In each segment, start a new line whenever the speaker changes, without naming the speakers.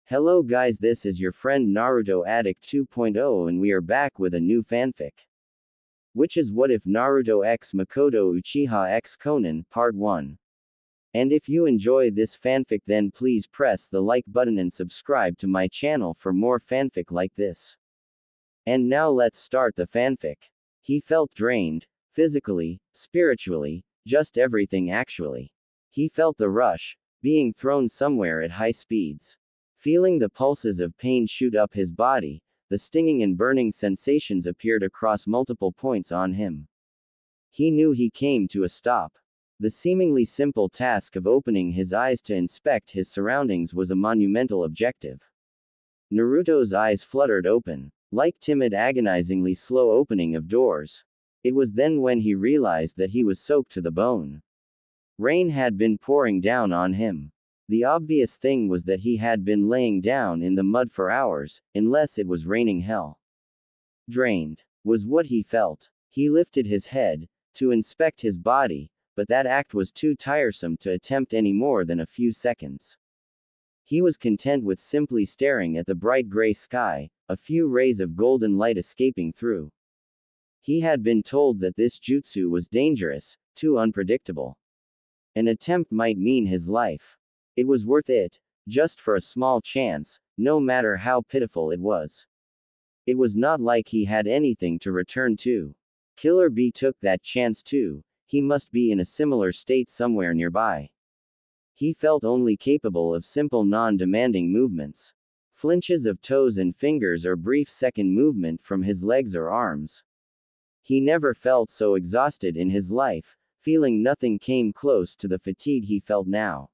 Hello guys, this is your friend Naruto Addict 2.0 and we are back with a new fanfic. Which is What If Naruto x Mikoto Uchiha x Konan, Part 1. And if you enjoy this fanfic then please press the like button and subscribe to my channel for more fanfic like this. And now let's start the fanfic. He felt drained, physically, spiritually, just everything actually. He felt the rush, being thrown somewhere at high speeds. Feeling the pulses of pain shoot up his body, the stinging and burning sensations appeared across multiple points on him. He knew he came to a stop. The seemingly simple task of opening his eyes to inspect his surroundings was a monumental objective. Naruto's eyes fluttered open, like timid agonizingly slow opening of doors. It was then when he realized that he was soaked to the bone. Rain had been pouring down on him. The obvious thing was that he had been laying down in the mud for hours, unless it was raining hell. Drained was what he felt. He lifted his head to inspect his body, but that act was too tiresome to attempt any more than a few seconds. He was content with simply staring at the bright gray sky, a few rays of golden light escaping through. He had been told that this jutsu was dangerous, too unpredictable. An attempt might mean his life. It was worth it, just for a small chance, no matter how pitiful it was. It was not like he had anything to return to. Killer Bee took that chance too. He must be in a similar state somewhere nearby. He felt only capable of simple non-demanding movements. Flinches of toes and fingers or brief second movement from his legs or arms. He never felt so exhausted in his life, feeling nothing came close to the fatigue he felt now.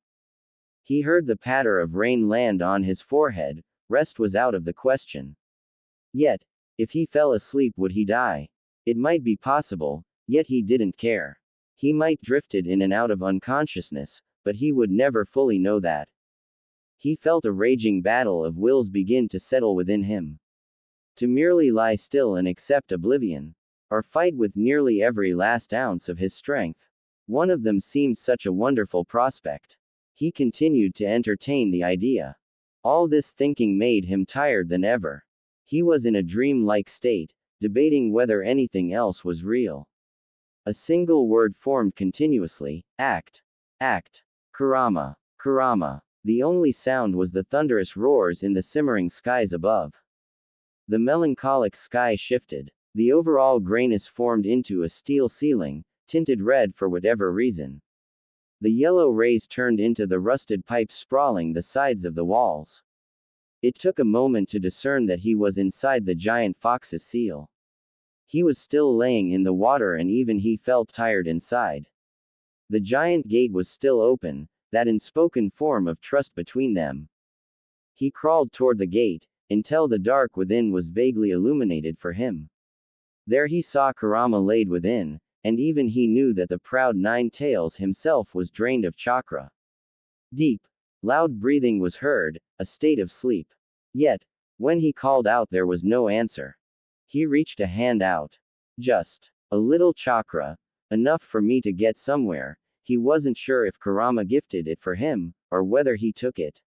He heard the patter of rain land on his forehead, rest was out of the question. Yet, if he fell asleep would he die? It might be possible, yet he didn't care. He might drifted in and out of unconsciousness, but he would never fully know that. He felt a raging battle of wills begin to settle within him. To merely lie still and accept oblivion. Or fight with nearly every last ounce of his strength. One of them seemed such a wonderful prospect. He continued to entertain the idea. All this thinking made him tired than ever. He was in a dream-like state, debating whether anything else was real. A single word formed continuously, act. Act. Kurama. Kurama. The only sound was the thunderous roars in the simmering skies above. The melancholic sky shifted. The overall grayness formed into a steel ceiling, tinted red for whatever reason. The yellow rays turned into the rusted pipes sprawling the sides of the walls. It took a moment to discern that he was inside the giant fox's seal. He was still laying in the water and even he felt tired inside. The giant gate was still open, that unspoken form of trust between them. He crawled toward the gate, until the dark within was vaguely illuminated for him. There he saw Kurama laid within, and even he knew that the proud Nine Tails himself was drained of chakra. Deep, loud breathing was heard, a state of sleep. Yet, when he called out there was no answer. He reached a hand out. Just a little chakra, enough for me to get somewhere. He wasn't sure if Kurama gifted it for him, or whether he took it.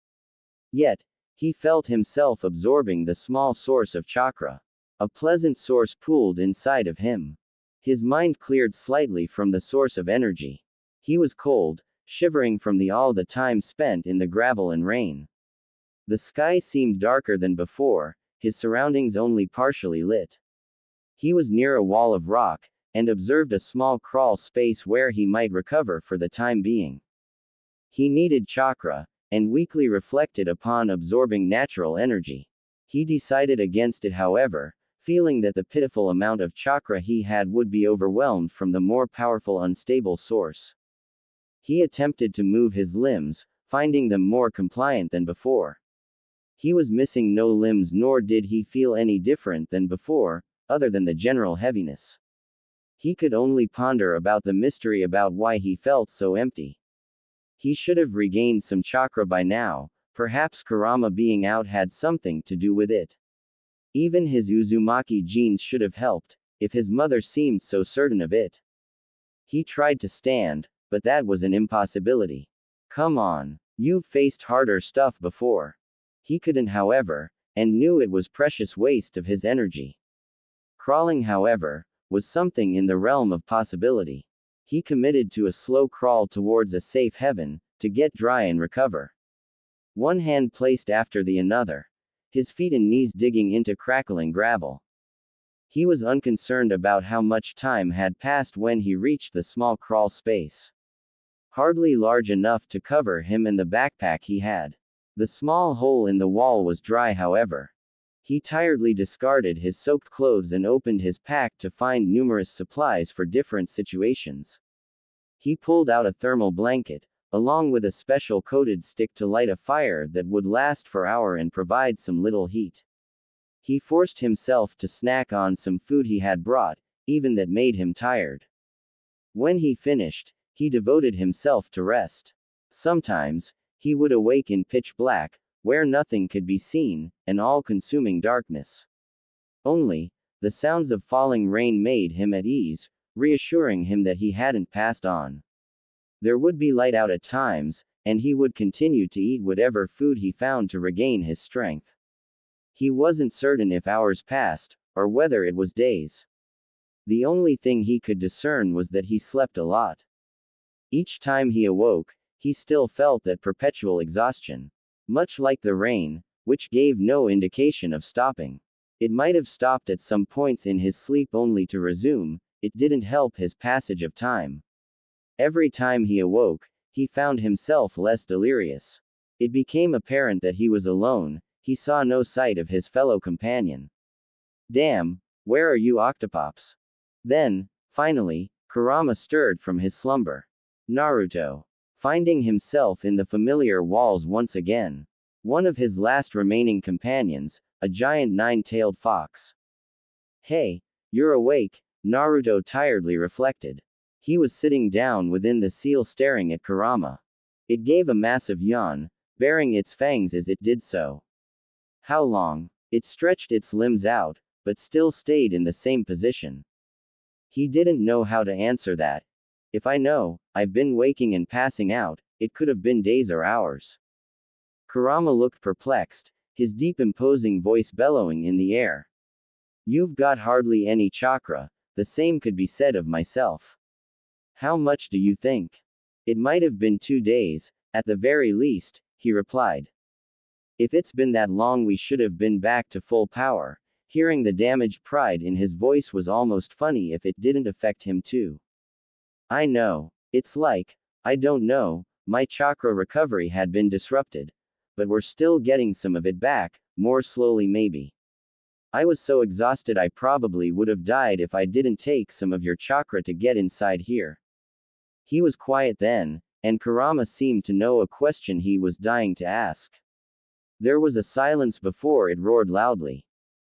Yet, he felt himself absorbing the small source of chakra. A pleasant source pooled inside of him. His mind cleared slightly from the source of energy. He was cold, shivering from all the time spent in the gravel and rain. The sky seemed darker than before, his surroundings only partially lit. He was near a wall of rock, and observed a small crawl space where he might recover for the time being. He needed chakra, and weakly reflected upon absorbing natural energy. He decided against it however, feeling that the pitiful amount of chakra he had would be overwhelmed from the more powerful unstable source. He attempted to move his limbs, finding them more compliant than before. He was missing no limbs nor did he feel any different than before, other than the general heaviness. He could only ponder about the mystery about why he felt so empty. He should have regained some chakra by now, perhaps Kurama being out had something to do with it. Even his Uzumaki genes should have helped, if his mother seemed so certain of it. He tried to stand, but that was an impossibility. Come on. You've faced harder stuff before. He couldn't, however, and knew it was precious waste of his energy. Crawling, however, was something in the realm of possibility. He committed to a slow crawl towards a safe haven, to get dry and recover. One hand placed after the another, his feet and knees digging into crackling gravel. He was unconcerned about how much time had passed when he reached the small crawl space. Hardly large enough to cover him and the backpack he had. The small hole in the wall was dry, however. He tiredly discarded his soaked clothes and opened his pack to find numerous supplies for different situations. He pulled out a thermal blanket, along with a special coated stick to light a fire that would last for hours and provide some little heat. He forced himself to snack on some food he had brought, even that made him tired. When he finished, he devoted himself to rest. Sometimes, he would awake in pitch black, where nothing could be seen, an all-consuming darkness. Only, the sounds of falling rain made him at ease, reassuring him that he hadn't passed on. There would be light out at times, and he would continue to eat whatever food he found to regain his strength. He wasn't certain if hours passed, or whether it was days. The only thing he could discern was that he slept a lot. Each time he awoke, he still felt that perpetual exhaustion. Much like the rain, which gave no indication of stopping. It might have stopped at some points in his sleep only to resume, it didn't help his passage of time. Every time he awoke, he found himself less delirious. It became apparent that he was alone, he saw no sight of his fellow companion. Damn, where are you, Octopops? Then, finally, Kurama stirred from his slumber. Naruto. Finding himself in the familiar walls once again. One of his last remaining companions, a giant nine-tailed fox. Hey, you're awake, Naruto tiredly reflected. He was sitting down within the seal staring at Kurama. It gave a massive yawn, baring its fangs as it did so. How long? It stretched its limbs out, but still stayed in the same position. He didn't know how to answer that. If I know, I've been waking and passing out, it could have been days or hours. Kurama looked perplexed, his deep imposing voice bellowing in the air. You've got hardly any chakra, the same could be said of myself. How much do you think? It might have been 2 days, at the very least, he replied. If it's been that long we should have been back to full power. Hearing the damaged pride in his voice was almost funny if it didn't affect him too. I know. It's like, I don't know, my chakra recovery had been disrupted. But we're still getting some of it back, more slowly maybe. I was so exhausted I probably would have died if I didn't take some of your chakra to get inside here. He was quiet then, and Kurama seemed to know a question he was dying to ask. There was a silence before it roared loudly.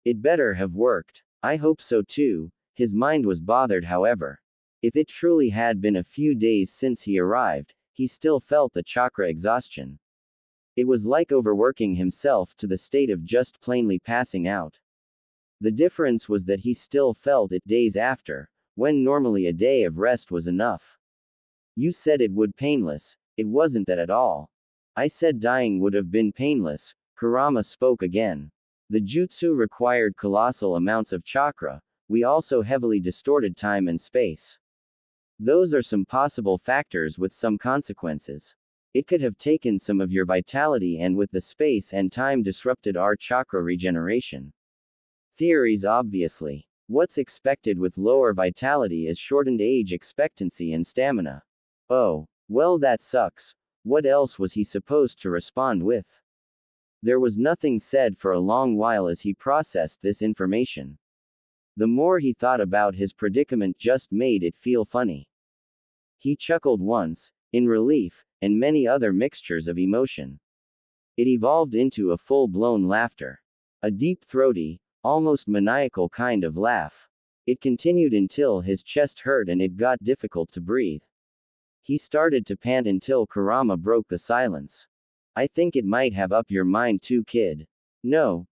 It better have worked. I hope so too. His mind was bothered, however. If it truly had been a few days since he arrived, he still felt the chakra exhaustion. It was like overworking himself to the state of just plainly passing out. The difference was that he still felt it days after, when normally a day of rest was enough. You said it would painless, it wasn't that at all. I said dying would have been painless, Kurama spoke again. The jutsu required colossal amounts of chakra, we also heavily distorted time and space. Those are some possible factors with some consequences. It could have taken some of your vitality and with the space and time disrupted our chakra regeneration. Theories obviously. What's expected with lower vitality is shortened age expectancy and stamina. Oh, well that sucks. What else was he supposed to respond with? There was nothing said for a long while as he processed this information. The more he thought about his predicament just made it feel funny. He chuckled once, in relief, and many other mixtures of emotion. It evolved into a full-blown laughter. A deep throaty, almost maniacal kind of laugh. It continued until his chest hurt and it got difficult to breathe. He started to pant until Kurama broke the silence. I think it might have up your mind too, kid. No,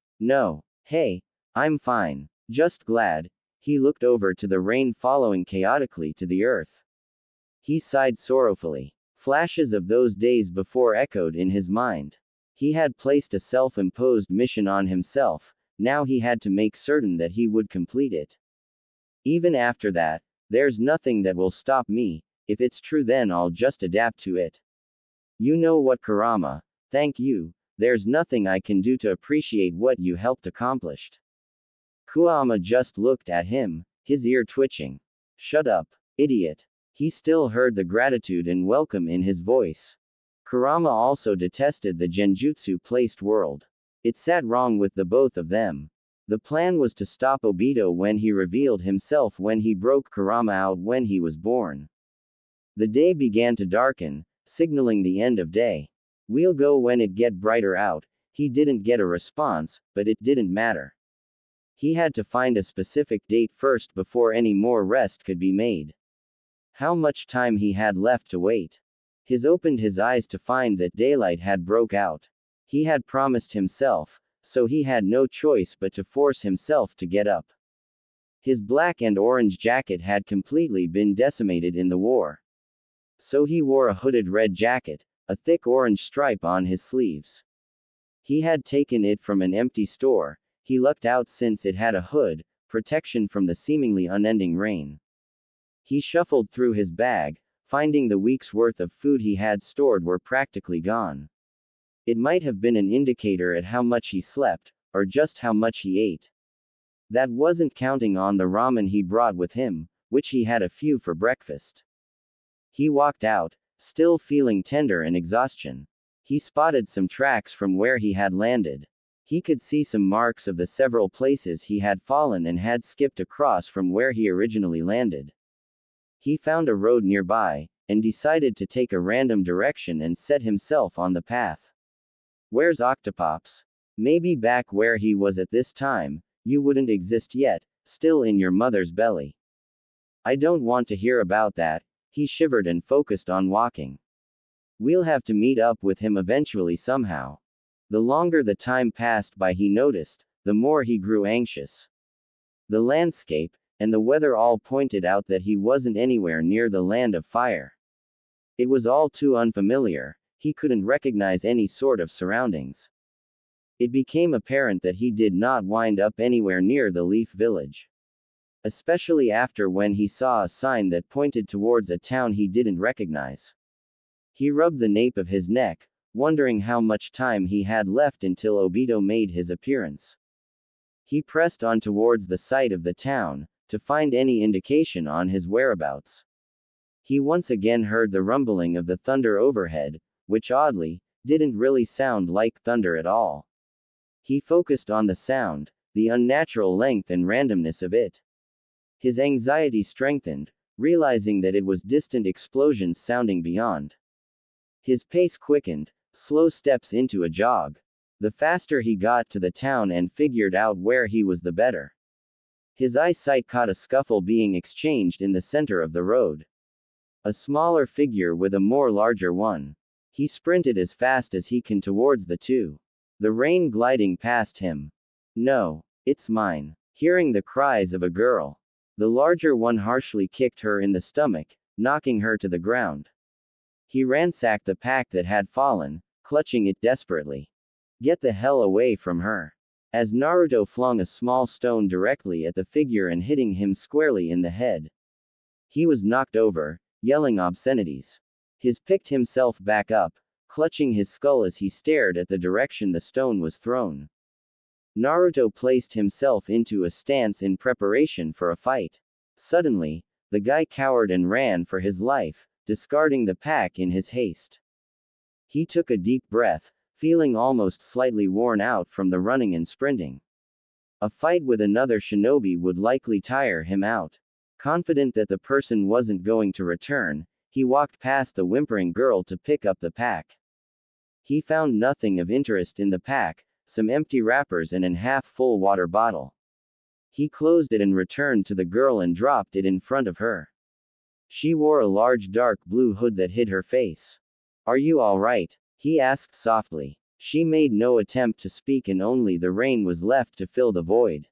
hey, I'm fine. Just glad. He looked over to the rain following chaotically to the earth. He sighed sorrowfully. Flashes of those days before echoed in his mind. He had placed a self-imposed mission on himself, now he had to make certain that he would complete it. Even after that, there's nothing that will stop me, if it's true then I'll just adapt to it. You know what, Kurama, thank you, there's nothing I can do to appreciate what you helped accomplish. Kurama just looked at him, his ear twitching. Shut up, idiot. He still heard the gratitude and welcome in his voice. Kurama also detested the genjutsu-placed world. It sat wrong with the both of them. The plan was to stop Obito when he revealed himself when he broke Kurama out when he was born. The day began to darken, signaling the end of day. We'll go when it get brighter out. He didn't get a response, but it didn't matter. He had to find a specific date first before any more rest could be made. How much time he had left to wait. He opened his eyes to find that daylight had broke out. He had promised himself, so he had no choice but to force himself to get up. His black and orange jacket had completely been decimated in the war. So he wore a hooded red jacket, a thick orange stripe on his sleeves. He had taken it from an empty store. He lucked out since it had a hood, protection from the seemingly unending rain. He shuffled through his bag, finding the week's worth of food he had stored were practically gone. It might have been an indicator at how much he slept, or just how much he ate. That wasn't counting on the ramen he brought with him, which he had a few for breakfast. He walked out, still feeling tender and exhaustion. He spotted some tracks from where he had landed. He could see some marks of the several places he had fallen and had skipped across from where he originally landed. He found a road nearby, and decided to take a random direction and set himself on the path. Where's Octopops? Maybe back where he was at this time, you wouldn't exist yet, still in your mother's belly. I don't want to hear about that. He shivered and focused on walking. We'll have to meet up with him eventually somehow. The longer the time passed by he noticed, the more he grew anxious. The landscape, and the weather all pointed out that he wasn't anywhere near the land of fire. It was all too unfamiliar, he couldn't recognize any sort of surroundings. It became apparent that he did not wind up anywhere near the Leaf Village. Especially after when he saw a sign that pointed towards a town he didn't recognize. He rubbed the nape of his neck, wondering how much time he had left until Obito made his appearance. He pressed on towards the site of the town, to find any indication on his whereabouts. He once again heard the rumbling of the thunder overhead, which oddly, didn't really sound like thunder at all. He focused on the sound, the unnatural length and randomness of it. His anxiety strengthened, realizing that it was distant explosions sounding beyond. His pace quickened, slow steps into a jog. The faster he got to the town and figured out where he was the better. His eyesight caught a scuffle being exchanged in the center of the road. A smaller figure with a more larger one. He sprinted as fast as he can towards the two. The rain gliding past him. No, it's mine. Hearing the cries of a girl. The larger one harshly kicked her in the stomach, knocking her to the ground. He ransacked the pack that had fallen, clutching it desperately. Get the hell away from her. As Naruto flung a small stone directly at the figure and hitting him squarely in the head. He was knocked over, yelling obscenities. He picked himself back up, clutching his skull as he stared at the direction the stone was thrown. Naruto placed himself into a stance in preparation for a fight. Suddenly, the guy cowered and ran for his life, discarding the pack in his haste. He took a deep breath, feeling almost slightly worn out from the running and sprinting. A fight with another shinobi would likely tire him out. Confident that the person wasn't going to return, he walked past the whimpering girl to pick up the pack. He found nothing of interest in the pack, some empty wrappers and an half-full water bottle. He closed it and returned to the girl and dropped it in front of her. She wore a large dark blue hood that hid her face. Are you all right? He asked softly. She made no attempt to speak and only the rain was left to fill the void.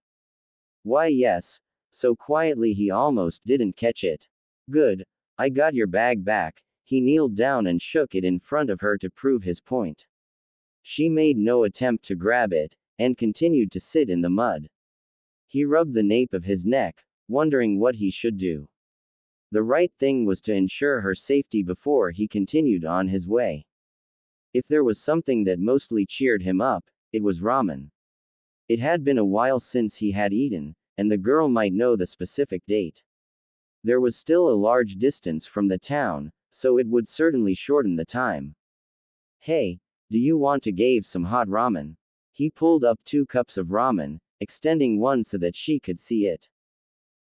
Why yes, so quietly he almost didn't catch it. Good, I got your bag back. He kneeled down and shook it in front of her to prove his point. She made no attempt to grab it, and continued to sit in the mud. He rubbed the nape of his neck, wondering what he should do. The right thing was to ensure her safety before he continued on his way. If there was something that mostly cheered him up, it was ramen. It had been a while since he had eaten, and the girl might know the specific date. There was still a large distance from the town, so it would certainly shorten the time. Hey, do you want to give some hot ramen? He pulled up 2 cups of ramen, extending one so that she could see it.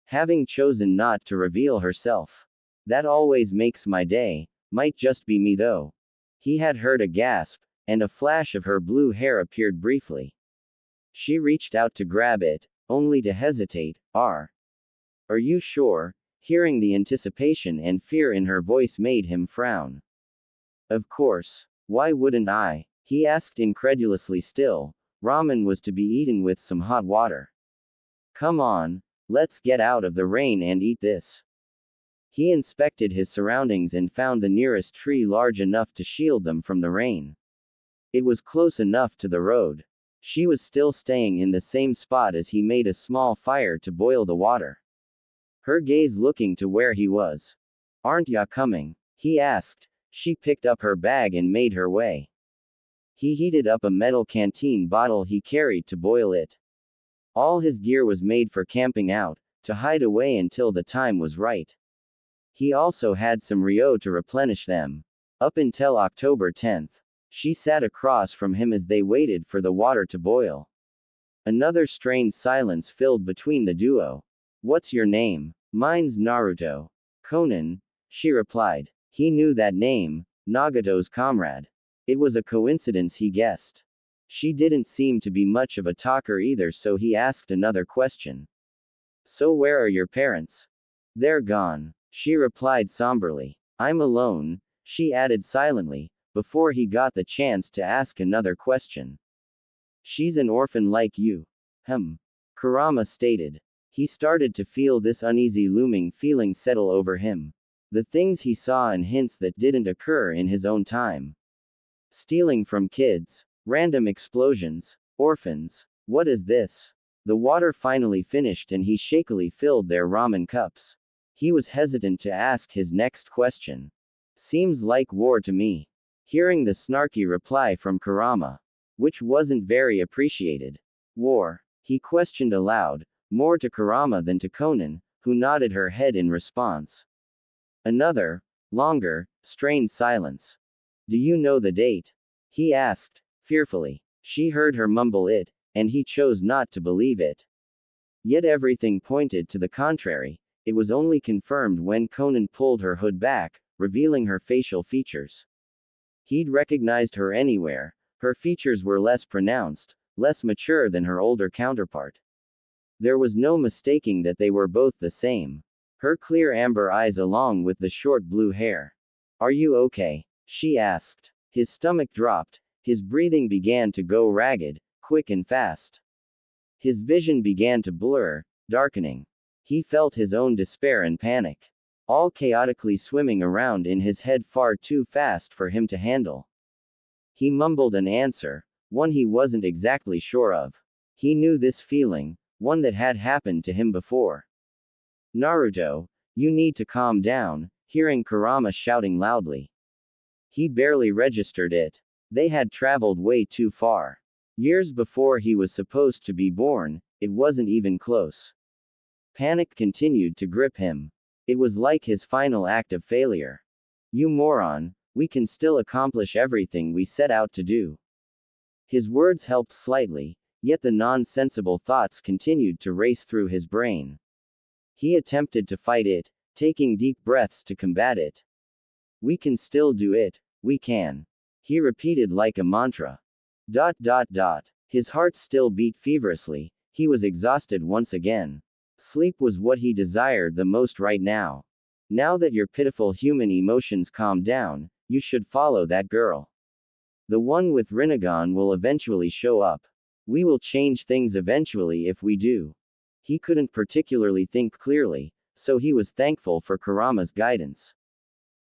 Having chosen not to reveal herself. That always makes my day, might just be me though. He had heard a gasp, and a flash of her blue hair appeared briefly. She reached out to grab it, only to hesitate. Are you sure? Hearing the anticipation and fear in her voice made him frown. Of course. Why wouldn't I? He asked incredulously still. Ramen was to be eaten with some hot water. Come on, let's get out of the rain and eat this. He inspected his surroundings and found the nearest tree large enough to shield them from the rain. It was close enough to the road. She was still staying in the same spot as he made a small fire to boil the water. Her gaze looking to where he was. Aren't ya coming? He asked. She picked up her bag and made her way. He heated up a metal canteen bottle he carried to boil it. All his gear was made for camping out, to hide away until the time was right. He also had some Ryo to replenish them. Up until October 10th. She sat across from him as they waited for the water to boil. Another strained silence filled between the duo. What's your name? Mine's Naruto. Konan, she replied. He knew that name, Nagato's comrade. It was a coincidence he guessed. She didn't seem to be much of a talker either, so he asked another question. So where are your parents? They're gone, she replied somberly. I'm alone, she added silently, before he got the chance to ask another question. She's an orphan like you. Kurama stated. He started to feel this uneasy looming feeling settle over him. The things he saw and hints that didn't occur in his own time. Stealing from kids. Random explosions. Orphans. What is this? The water finally finished and he shakily filled their ramen cups. He was hesitant to ask his next question. Seems like war to me. Hearing the snarky reply from Kurama. Which wasn't very appreciated. War? He questioned aloud, more to Kurama than to Konan, who nodded her head in response. Another, longer, strained silence. Do you know the date? He asked, fearfully. She heard her mumble it, and he chose not to believe it. Yet everything pointed to the contrary. It was only confirmed when Konan pulled her hood back, revealing her facial features. He'd recognized her anywhere. Her features were less pronounced, less mature than her older counterpart. There was no mistaking that they were both the same. Her clear amber eyes along with the short blue hair. Are you okay? She asked. His stomach dropped. His breathing began to go ragged, quick and fast. His vision began to blur, darkening. He felt his own despair and panic. All chaotically swimming around in his head far too fast for him to handle. He mumbled an answer, one he wasn't exactly sure of. He knew this feeling, one that had happened to him before. Naruto, you need to calm down, hearing Kurama shouting loudly. He barely registered it. They had traveled way too far. Years before he was supposed to be born, it wasn't even close. Panic continued to grip him. It was like his final act of failure. You moron, we can still accomplish everything we set out to do. His words helped slightly, yet the nonsensible thoughts continued to race through his brain. He attempted to fight it, taking deep breaths to combat it. We can still do it, we can. He repeated like a mantra. ... His heart still beat feverishly, he was exhausted once again. Sleep was what he desired the most right now. Now that your pitiful human emotions calmed down, you should follow that girl. The one with Rinnegan will eventually show up. We will change things eventually if we do. He couldn't particularly think clearly, so he was thankful for Kurama's guidance.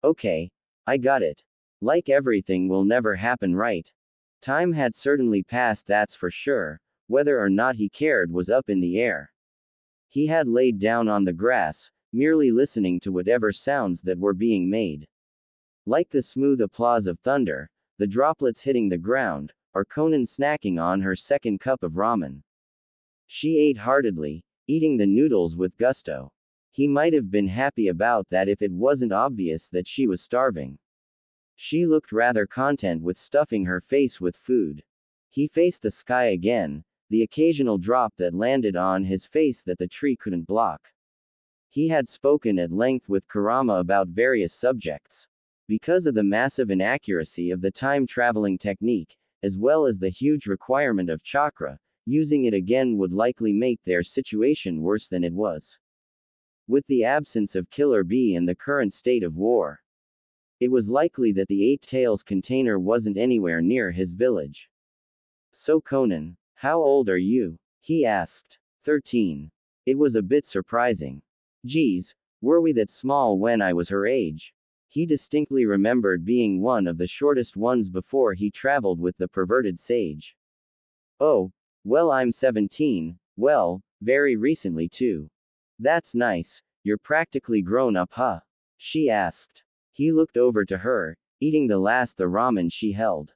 Okay, I got it. Like everything will never happen right. Time had certainly passed, that's for sure. Whether or not he cared was up in the air. He had laid down on the grass, merely listening to whatever sounds that were being made. Like the smooth applause of thunder, the droplets hitting the ground, or Konan snacking on her second cup of ramen. She ate heartedly, eating the noodles with gusto. He might have been happy about that if it wasn't obvious that she was starving. She looked rather content with stuffing her face with food. He faced the sky again, the occasional drop that landed on his face that the tree couldn't block. He had spoken at length with Kurama about various subjects. Because of the massive inaccuracy of the time-traveling technique, as well as the huge requirement of chakra, using it again would likely make their situation worse than it was. With the absence of Killer Bee and the current state of war, it was likely that the Eight Tails container wasn't anywhere near his village. So Konan, how old are you? He asked. 13. It was a bit surprising. Geez, were we that small when I was her age? He distinctly remembered being one of the shortest ones before he traveled with the perverted sage. Oh, well, I'm 17, well, very recently too. That's nice, you're practically grown up, huh? She asked. He looked over to her, eating the ramen she held.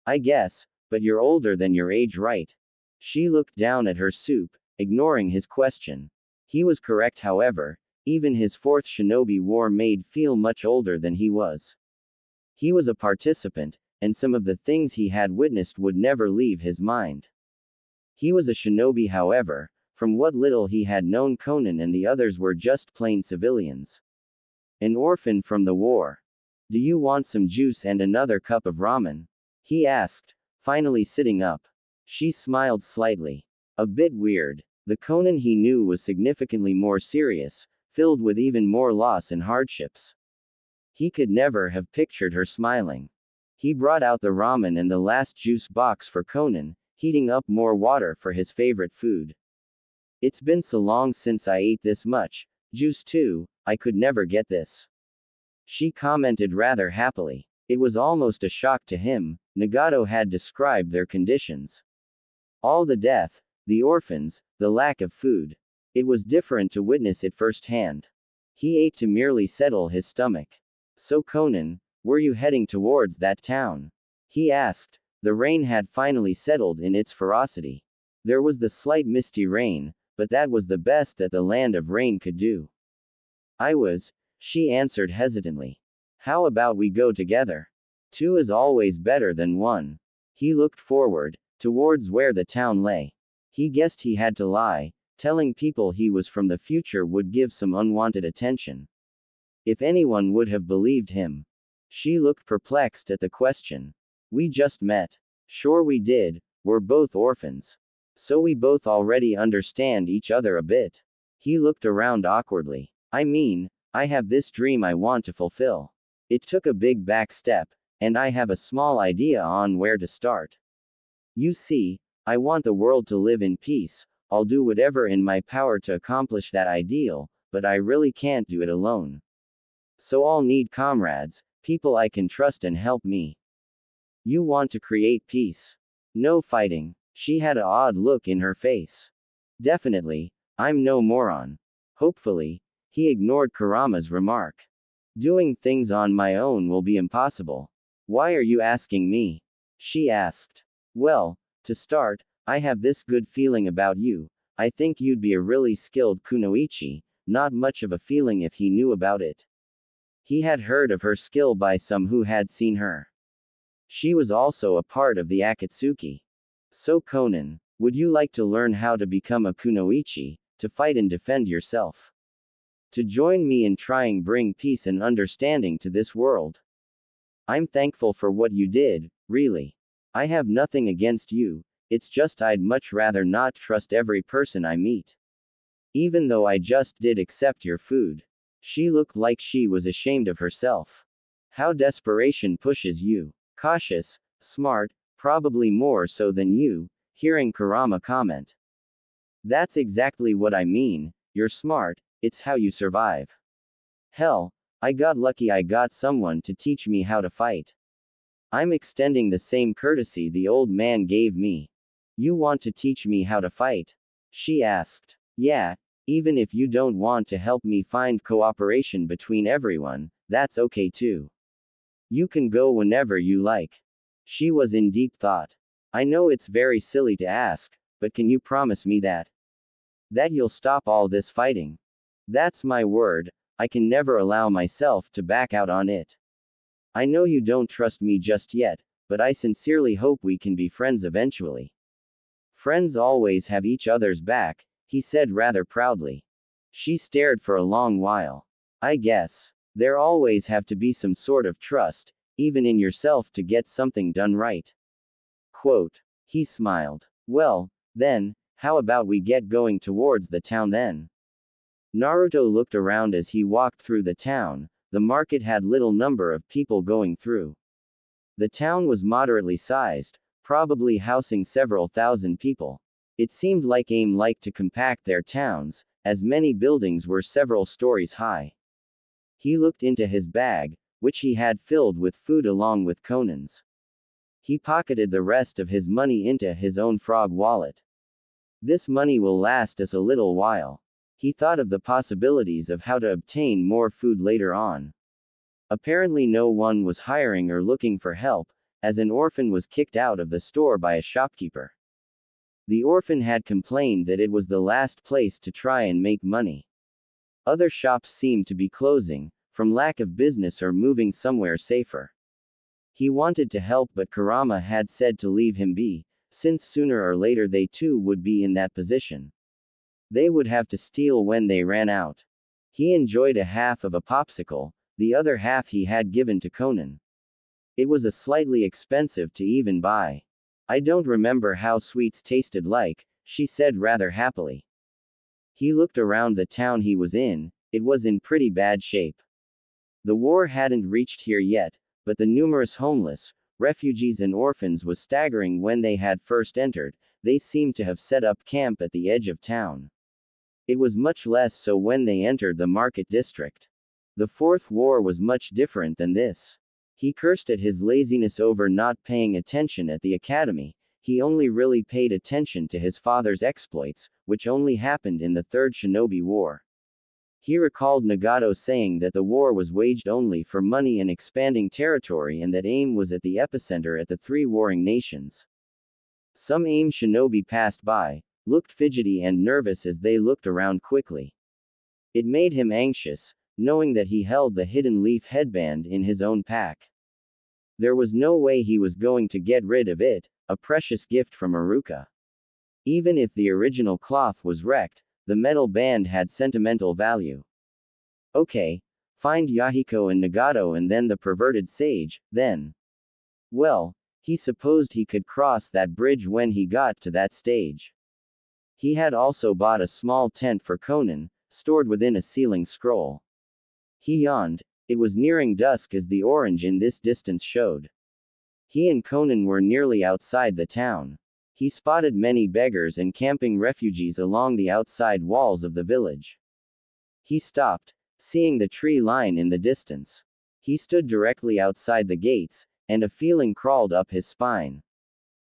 I guess, but you're older than your age, right? She looked down at her soup, ignoring his question. He was correct, however. Even his fourth shinobi war made feel much older than he was. He was a participant, and some of the things he had witnessed would never leave his mind. He was a shinobi, however. From what little he had known, Konan and the others were just plain civilians. An orphan from the war. Do you want some juice and another cup of ramen? He asked, finally sitting up. She smiled slightly. A bit weird. The Konan he knew was significantly more serious, filled with even more loss and hardships. He could never have pictured her smiling. He brought out the ramen and the last juice box for Konan, heating up more water for his favorite food. It's been so long since I ate this much juice too, I could never get this. She commented rather happily. It was almost a shock to him. Nagato had described their conditions. All the death, the orphans, the lack of food. It was different to witness it firsthand. He ate to merely settle his stomach. So Konan, were you heading towards that town? He asked. The rain had finally settled in its ferocity. There was the slight misty rain, but that was the best that the land of rain could do. I was, she answered hesitantly. How about we go together? Two is always better than one. He looked forward, towards where the town lay. He guessed he had to lie. Telling people he was from the future would give some unwanted attention. If anyone would have believed him. She looked perplexed at the question. We just met. Sure we did, we're both orphans. So we both already understand each other a bit. He looked around awkwardly. I mean, I have this dream I want to fulfill. It took a big back step, and I have a small idea on where to start. You see, I want the world to live in peace. I'll do whatever in my power to accomplish that ideal, but I really can't do it alone. So I'll need comrades, people I can trust and help me. You want to create peace. No fighting. She had an odd look in her face. Definitely, I'm no moron. Hopefully, he ignored Kurama's remark. Doing things on my own will be impossible. Why are you asking me? She asked. Well, to start, I have this good feeling about you. I think you'd be a really skilled kunoichi, not much of a feeling if he knew about it. He had heard of her skill by some who had seen her. She was also a part of the Akatsuki. So Konan, would you like to learn how to become a kunoichi, to fight and defend yourself? To join me in trying bring peace and understanding to this world? I'm thankful for what you did, really. I have nothing against you. It's just I'd much rather not trust every person I meet. Even though I just did accept your food. She looked like she was ashamed of herself. How desperation pushes you. Cautious, smart, probably more so than you, hearing Kurama comment. That's exactly what I mean, you're smart, it's how you survive. Hell, I got lucky I got someone to teach me how to fight. I'm extending the same courtesy the old man gave me. You want to teach me how to fight? She asked. Yeah, even if you don't want to help me find cooperation between everyone, that's okay too. You can go whenever you like. She was in deep thought. I know it's very silly to ask, but can you promise me that you'll stop all this fighting? That's my word, I can never allow myself to back out on it. I know you don't trust me just yet, but I sincerely hope we can be friends eventually. Friends always have each other's back, he said rather proudly. She stared for a long while. I guess. There always have to be some sort of trust, even in yourself to get something done right. Quote. He smiled. Well, then, how about we get going towards the town then? Naruto looked around as he walked through the town. The market had little number of people going through. The town was moderately sized, probably housing several thousand people. It seemed like AIM liked to compact their towns, as many buildings were several stories high. He looked into his bag, which he had filled with food along with Konan's. He pocketed the rest of his money into his own frog wallet. This money will last us a little while. He thought of the possibilities of how to obtain more food later on. Apparently no one was hiring or looking for help, as an orphan was kicked out of the store by a shopkeeper. The orphan had complained that it was the last place to try and make money. Other shops seemed to be closing, from lack of business or moving somewhere safer. He wanted to help, but Kurama had said to leave him be, since sooner or later they too would be in that position. They would have to steal when they ran out. He enjoyed a half of a popsicle, the other half he had given to Konan. It was a slightly expensive to even buy. I don't remember how sweets tasted like, she said rather happily. He looked around the town he was in, it was in pretty bad shape. The war hadn't reached here yet, but the numerous homeless, refugees and orphans was staggering when they had first entered. They seemed to have set up camp at the edge of town. It was much less so when they entered the market district. The Fourth War was much different than this. He cursed at his laziness over not paying attention at the academy. He only really paid attention to his father's exploits, which only happened in the Third Shinobi War. He recalled Nagato saying that the war was waged only for money and expanding territory, and that AIM was at the epicenter at the three warring nations. Some AIM shinobi passed by, looked fidgety and nervous as they looked around quickly. It made him anxious, knowing that he held the hidden leaf headband in his own pack. There was no way he was going to get rid of it, a precious gift from Iruka. Even if the original cloth was wrecked, the metal band had sentimental value. Okay, find Yahiko and Nagato and then the perverted sage, then. Well, he supposed he could cross that bridge when he got to that stage. He had also bought a small tent for Konan, stored within a ceiling scroll. He yawned. It was nearing dusk as the orange in this distance showed. He and Konan were nearly outside the town. He spotted many beggars and camping refugees along the outside walls of the village. He stopped, seeing the tree line in the distance. He stood directly outside the gates, and a feeling crawled up his spine.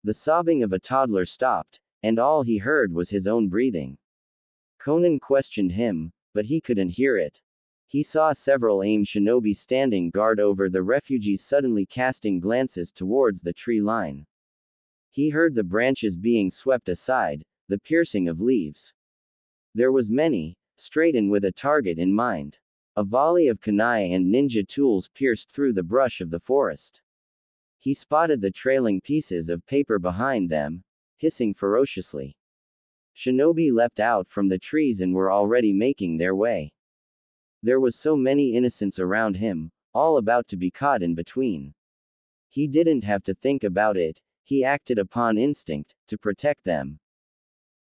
The sobbing of a toddler stopped, and all he heard was his own breathing. Konan questioned him, but he couldn't hear it. He saw several AIM shinobi standing guard over the refugees, suddenly casting glances towards the tree line. He heard the branches being swept aside, the piercing of leaves. There was many, straight and with a target in mind. A volley of kunai and ninja tools pierced through the brush of the forest. He spotted the trailing pieces of paper behind them, hissing ferociously. Shinobi leapt out from the trees and were already making their way. There was so many innocents around him, all about to be caught in between. He didn't have to think about it. He acted upon instinct, to protect them.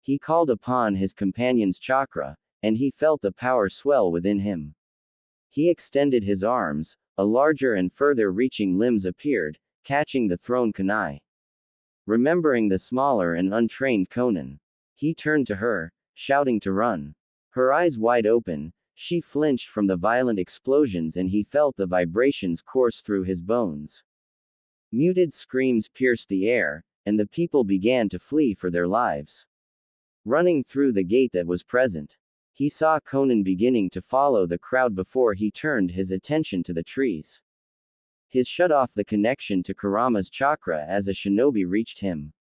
He called upon his companion's chakra, and he felt the power swell within him. He extended his arms, a larger and further reaching limbs appeared, catching the thrown kunai. Remembering the smaller and untrained Konan, he turned to her, shouting to run. Her eyes wide open, she flinched from the violent explosions and he felt the vibrations course through his bones. Muted screams pierced the air, and the people began to flee for their lives. Running through the gate that was present, he saw Konan beginning to follow the crowd before he turned his attention to the trees. His shut off the connection to Kurama's chakra as a shinobi reached him.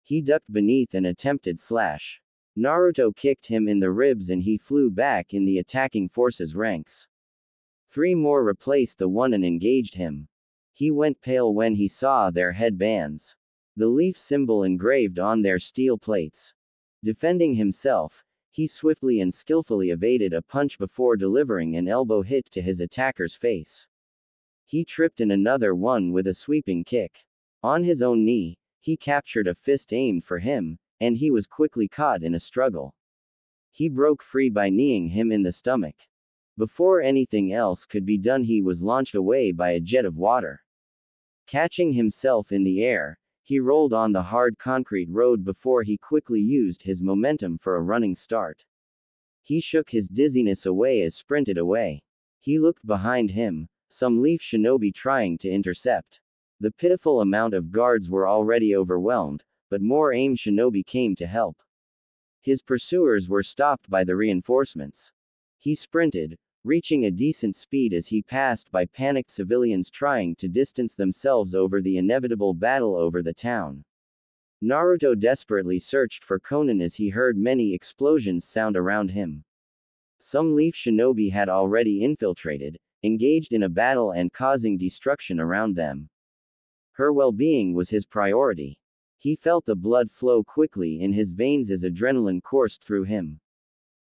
He ducked beneath an attempted slash. Naruto kicked him in the ribs and he flew back in the attacking force's ranks. 3 more replaced the one and engaged him. He went pale when he saw their headbands. The leaf symbol engraved on their steel plates. Defending himself, he swiftly and skillfully evaded a punch before delivering an elbow hit to his attacker's face. He tripped in another one with a sweeping kick. On his own knee, he captured a fist aimed for him, and he was quickly caught in a struggle. He broke free by kneeing him in the stomach. Before anything else could be done, he was launched away by a jet of water. Catching himself in the air, he rolled on the hard concrete road before he quickly used his momentum for a running start. He shook his dizziness away as sprinted away. He looked behind him, some leaf shinobi trying to intercept. The pitiful amount of guards were already overwhelmed, but more aim shinobi came to help. His pursuers were stopped by the reinforcements. He sprinted, reaching a decent speed as he passed by panicked civilians trying to distance themselves over the inevitable battle over the town. Naruto desperately searched for Konan as he heard many explosions sound around him. Some leaf shinobi had already infiltrated, engaged in a battle and causing destruction around them. Her well-being was his priority. He felt the blood flow quickly in his veins as adrenaline coursed through him.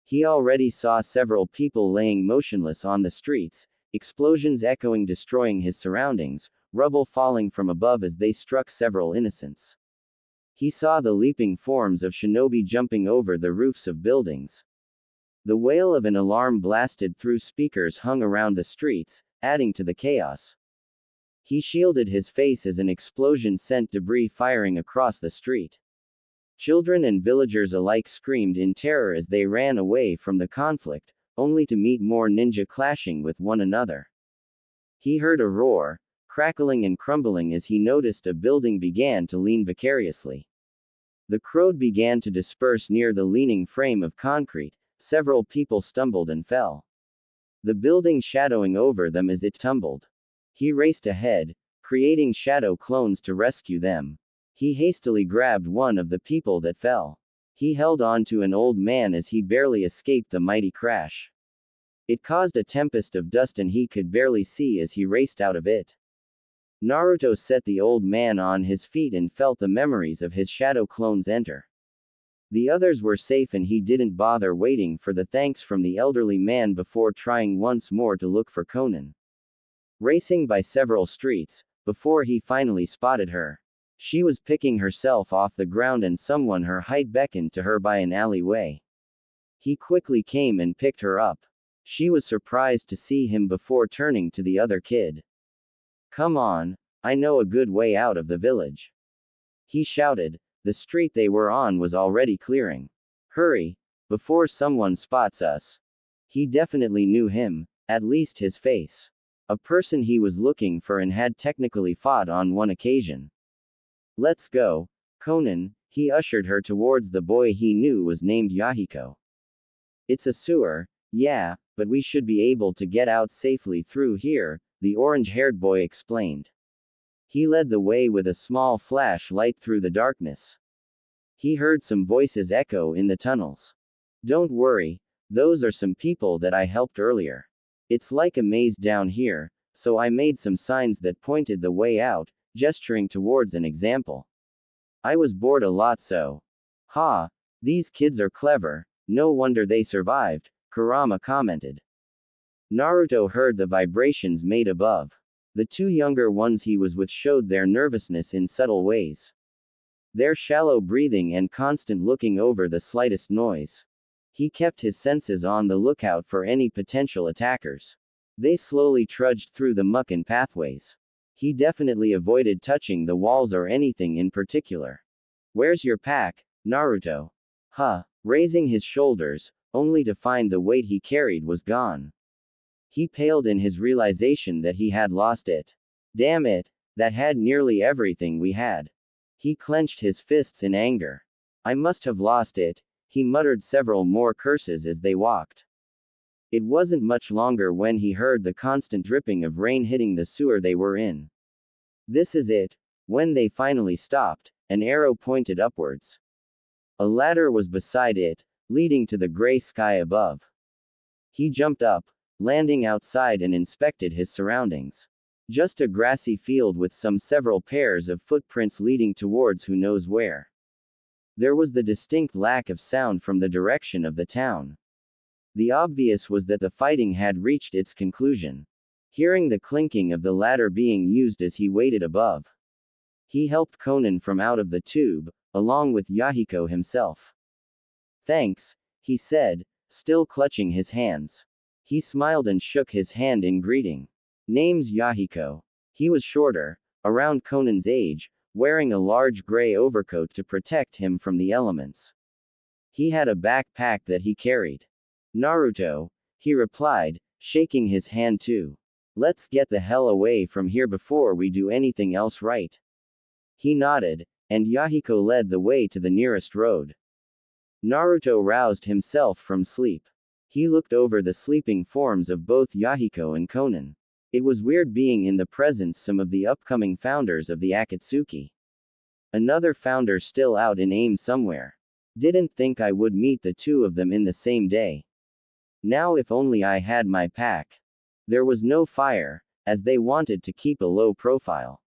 He already saw several people laying motionless on the streets, explosions echoing destroying his surroundings, rubble falling from above as they struck several innocents. He saw the leaping forms of shinobi jumping over the roofs of buildings. The wail of an alarm blasted through speakers hung around the streets, adding to the chaos. He shielded his face as an explosion sent debris firing across the street. Children and villagers alike screamed in terror as they ran away from the conflict, only to meet more ninja clashing with one another. He heard a roar, crackling and crumbling as he noticed a building began to lean vicariously. The crowd began to disperse near the leaning frame of concrete, several people stumbled and fell. The building shadowing over them as it tumbled. He raced ahead, creating shadow clones to rescue them. He hastily grabbed one of the people that fell. He held on to an old man as he barely escaped the mighty crash. It caused a tempest of dust and he could barely see as he raced out of it. Naruto set the old man on his feet and felt the memories of his shadow clones enter. The others were safe and he didn't bother waiting for the thanks from the elderly man before trying once more to look for Konan. Racing by several streets, before he finally spotted her. She was picking herself off the ground and someone her height beckoned to her by an alleyway. He quickly came and picked her up. She was surprised to see him before turning to the other kid. "Come on, I know a good way out of the village," he shouted. The street they were on was already clearing. "Hurry, before someone spots us." He definitely knew him, at least his face. A person he was looking for and had technically fought on one occasion. "Let's go, Konan," he ushered her towards the boy he knew was named Yahiko. "It's a sewer, yeah, but we should be able to get out safely through here," the orange-haired boy explained. He led the way with a small flashlight through the darkness. He heard some voices echo in the tunnels. "Don't worry, those are some people that I helped earlier. It's like a maze down here, so I made some signs that pointed the way out, gesturing towards an example. I was bored a lot so." "Ha, these kids are clever, no wonder they survived," Kurama commented. Naruto heard the vibrations made above. The 2 younger ones he was with showed their nervousness in subtle ways. Their shallow breathing and constant looking over the slightest noise. He kept his senses on the lookout for any potential attackers. They slowly trudged through the muck and pathways. He definitely avoided touching the walls or anything in particular. "Where's your pack, Naruto?" "Huh," raising his shoulders, only to find the weight he carried was gone. He paled in his realization that he had lost it. "Damn it, that had nearly everything we had. He clenched his fists in anger. I must have lost it, he muttered several more curses as they walked. It wasn't much longer when he heard the constant dripping of rain hitting the sewer they were in. This is it. When they finally stopped, an arrow pointed upwards. A ladder was beside it, leading to the gray sky above. He jumped up, landing outside and inspected his surroundings. Just a grassy field with several pairs of footprints leading towards who knows where. There was the distinct lack of sound from the direction of the town. The obvious was that the fighting had reached its conclusion. Hearing the clinking of the ladder being used as he waited above, he helped Konan from out of the tube, along with Yahiko himself. Thanks, he said, still clutching his hands. He smiled and shook his hand in greeting. Name's Yahiko. He was shorter, around Konan's age, wearing a large gray overcoat to protect him from the elements. He had a backpack that he carried. Naruto, he replied, shaking his hand too. Let's get the hell away from here before we do anything else right. He nodded, and Yahiko led the way to the nearest road. Naruto roused himself from sleep. He looked over the sleeping forms of both Yahiko and Konan. It was weird being in the presence some of the upcoming founders of the Akatsuki. Another founder still out in AIM somewhere. Didn't think I would meet the two of them in the same day. Now if only I had my pack. There was no fire, as they wanted to keep a low profile.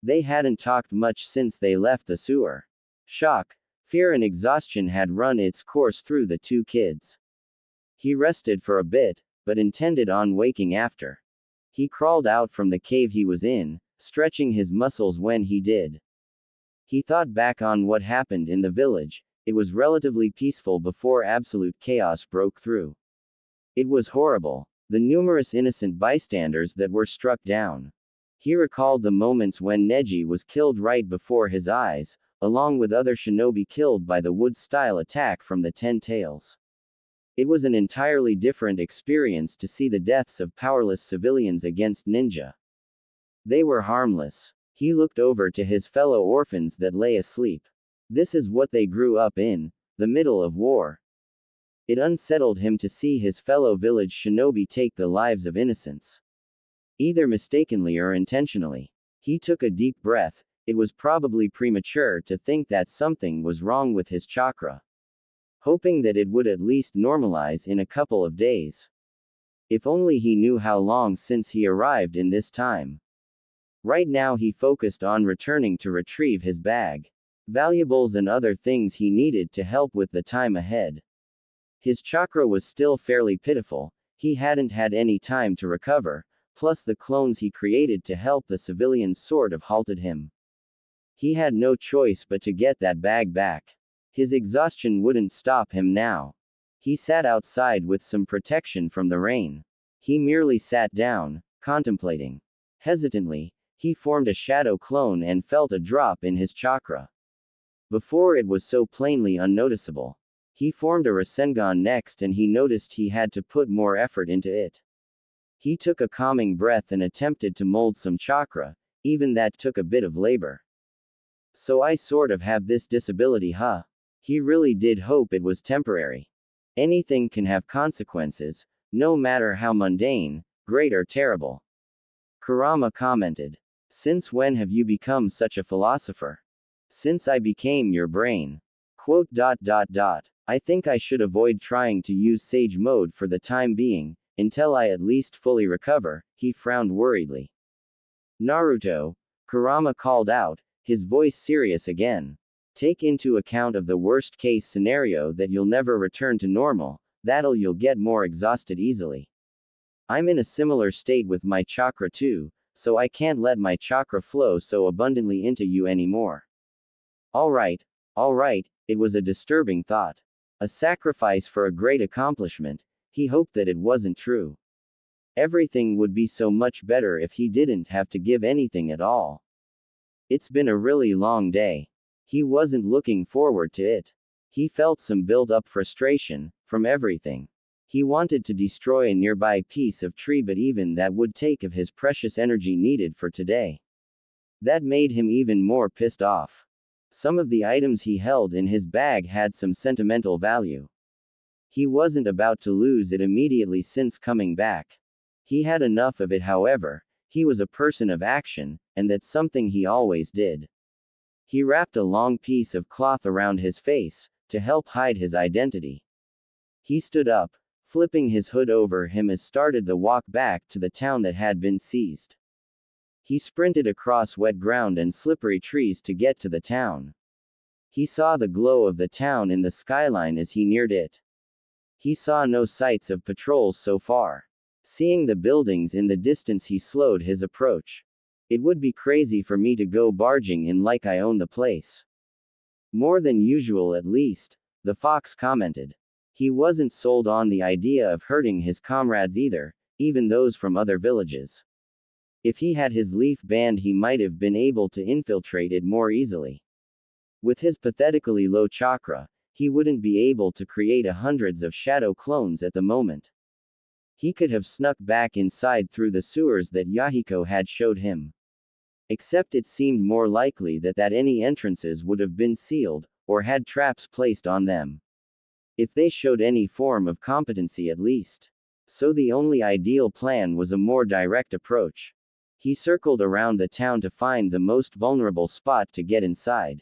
They hadn't talked much since they left the sewer. Shock, fear and exhaustion had run its course through the two kids. He rested for a bit, but intended on waking after. He crawled out from the cave he was in, stretching his muscles when he did. He thought back on what happened in the village. It was relatively peaceful before absolute chaos broke through. It was horrible. The numerous innocent bystanders that were struck down. He recalled the moments when Neji was killed right before his eyes, along with other shinobi killed by the wood-style attack from the Ten Tails. It was an entirely different experience to see the deaths of powerless civilians against ninja. They were harmless. He looked over to his fellow orphans that lay asleep. This is what they grew up in, the middle of war. It unsettled him to see his fellow village shinobi take the lives of innocents. Either mistakenly or intentionally. He took a deep breath. It was probably premature to think that something was wrong with his chakra. Hoping that it would at least normalize in a couple of days. If only he knew how long since he arrived in this time. Right now he focused on returning to retrieve his bag. Valuables and other things he needed to help with the time ahead. His chakra was still fairly pitiful. He hadn't had any time to recover, plus the clones he created to help the civilians sort of halted him. He had no choice but to get that bag back. His exhaustion wouldn't stop him now. He sat outside with some protection from the rain. He merely sat down, contemplating. Hesitantly, he formed a shadow clone and felt a drop in his chakra. Before it was so plainly unnoticeable. He formed a Rasengan next and he noticed he had to put more effort into it. He took a calming breath and attempted to mold some chakra, even that took a bit of labor. So I sort of have this disability, huh? He really did hope it was temporary. Anything can have consequences, no matter how mundane, great or terrible. Kurama commented. Since when have you become such a philosopher? Since I became your brain. Quote. I think I should avoid trying to use sage mode for the time being, until I at least fully recover, he frowned worriedly. Naruto, Kurama called out, his voice serious again. Take into account of the worst case scenario that you'll never return to normal, that'll you'll get more exhausted easily. I'm in a similar state with my chakra too, so I can't let my chakra flow so abundantly into you anymore. Alright, it was a disturbing thought. A sacrifice for a great accomplishment. He hoped that it wasn't true. Everything would be so much better if he didn't have to give anything at all. It's been a really long day. He wasn't looking forward to it. He felt some built-up frustration, from everything. He wanted to destroy a nearby piece of tree, but even that would take of his precious energy needed for today. That made him even more pissed off. Some of the items he held in his bag had some sentimental value. He wasn't about to lose it immediately since coming back. He had enough of it, however. He was a person of action, and that's something he always did. He wrapped a long piece of cloth around his face, to help hide his identity. He stood up, flipping his hood over him and started the walk back to the town that had been seized. He sprinted across wet ground and slippery trees to get to the town. He saw the glow of the town in the skyline as he neared it. He saw no sights of patrols so far. Seeing the buildings in the distance, he slowed his approach. It would be crazy for me to go barging in like I own the place. More than usual, at least, the fox commented. He wasn't sold on the idea of hurting his comrades either, even those from other villages. If he had his leaf band, he might have been able to infiltrate it more easily. With his pathetically low chakra, he wouldn't be able to create hundreds of shadow clones at the moment. He could have snuck back inside through the sewers that Yahiko had showed him. Except it seemed more likely that any entrances would have been sealed, or had traps placed on them. If they showed any form of competency at least. So the only ideal plan was a more direct approach. He circled around the town to find the most vulnerable spot to get inside.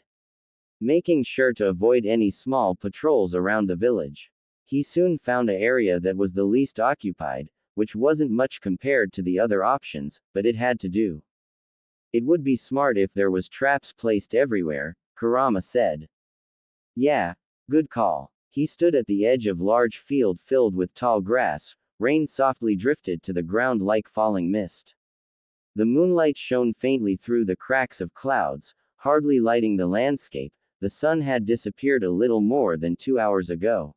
Making sure to avoid any small patrols around the village. He soon found an area that was the least occupied, which wasn't much compared to the other options, but it had to do. It would be smart if there was traps placed everywhere, Kurama said. Yeah, good call. He stood at the edge of large field filled with tall grass. Rain softly drifted to the ground like falling mist. The moonlight shone faintly through the cracks of clouds, hardly lighting the landscape. The sun had disappeared a little more than 2 hours ago.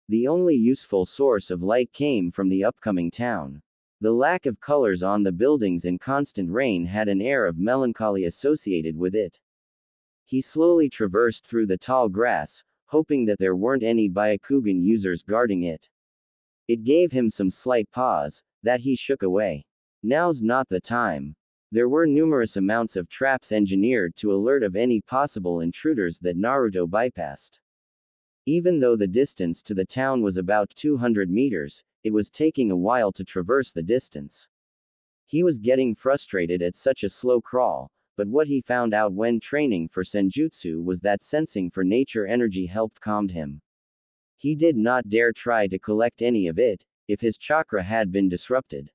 The only useful source of light came from the upcoming town. The lack of colors on the buildings and constant rain had an air of melancholy associated with it. He slowly traversed through the tall grass, hoping that there weren't any Byakugan users guarding it. It gave him some slight pause, that he shook away. Now's not the time. There were numerous amounts of traps engineered to alert of any possible intruders that Naruto bypassed. Even though the distance to the town was about 200 meters, it was taking a while to traverse the distance. He was getting frustrated at such a slow crawl, but what he found out when training for Senjutsu was that sensing for nature energy helped calm him. He did not dare try to collect any of it, if his chakra had been disrupted.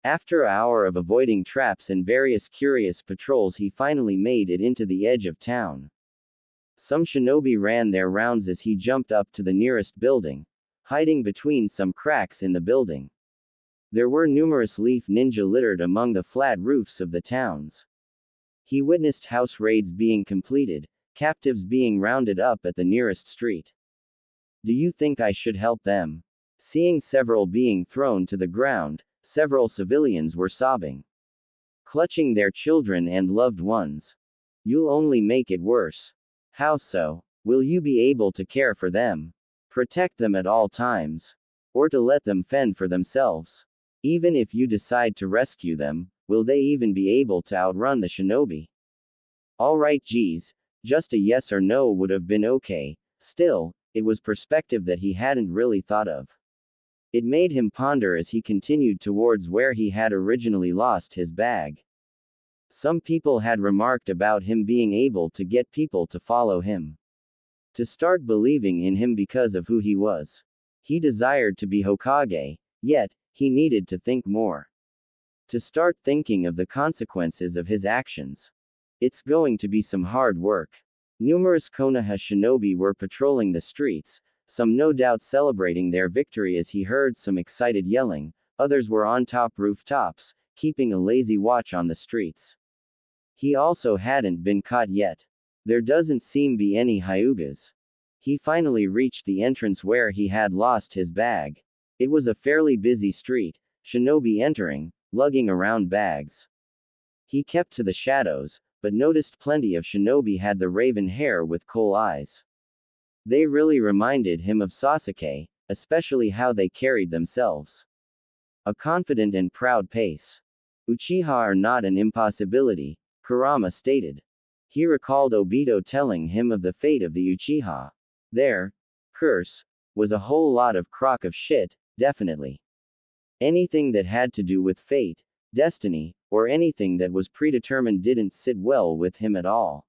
After an hour of avoiding traps and various curious patrols, he finally made it into the edge of town. Some shinobi ran their rounds as he jumped up to the nearest building, hiding between some cracks in the building. There were numerous leaf ninja littered among the flat roofs of the towns. He witnessed house raids being completed, captives being rounded up at the nearest street. Do you think I should help them? Seeing several being thrown to the ground, several civilians were sobbing. Clutching their children and loved ones. You'll only make it worse. How so? Will you be able to care for them? Protect them at all times? Or to let them fend for themselves? Even if you decide to rescue them, will they even be able to outrun the shinobi? Alright, geez, just a yes or no would have been okay. Still, it was perspective that he hadn't really thought of. It made him ponder as he continued towards where he had originally lost his bag. Some people had remarked about him being able to get people to follow him. To start believing in him because of who he was. He desired to be Hokage, yet, he needed to think more. To start thinking of the consequences of his actions. It's going to be some hard work. Numerous Konoha shinobi were patrolling the streets, some no doubt celebrating their victory as he heard some excited yelling, others were on top rooftops, keeping a lazy watch on the streets. He also hadn't been caught yet. There doesn't seem be any Hyugas. He finally reached the entrance where he had lost his bag. It was a fairly busy street, shinobi entering, lugging around bags. He kept to the shadows, but noticed plenty of shinobi had the raven hair with coal eyes. They really reminded him of Sasuke, especially how they carried themselves. A confident and proud pace. Uchiha are not an impossibility, Kurama stated. He recalled Obito telling him of the fate of the Uchiha. There, curse, was a whole lot of crock of shit, definitely. Anything that had to do with fate, destiny, or anything that was predetermined didn't sit well with him at all.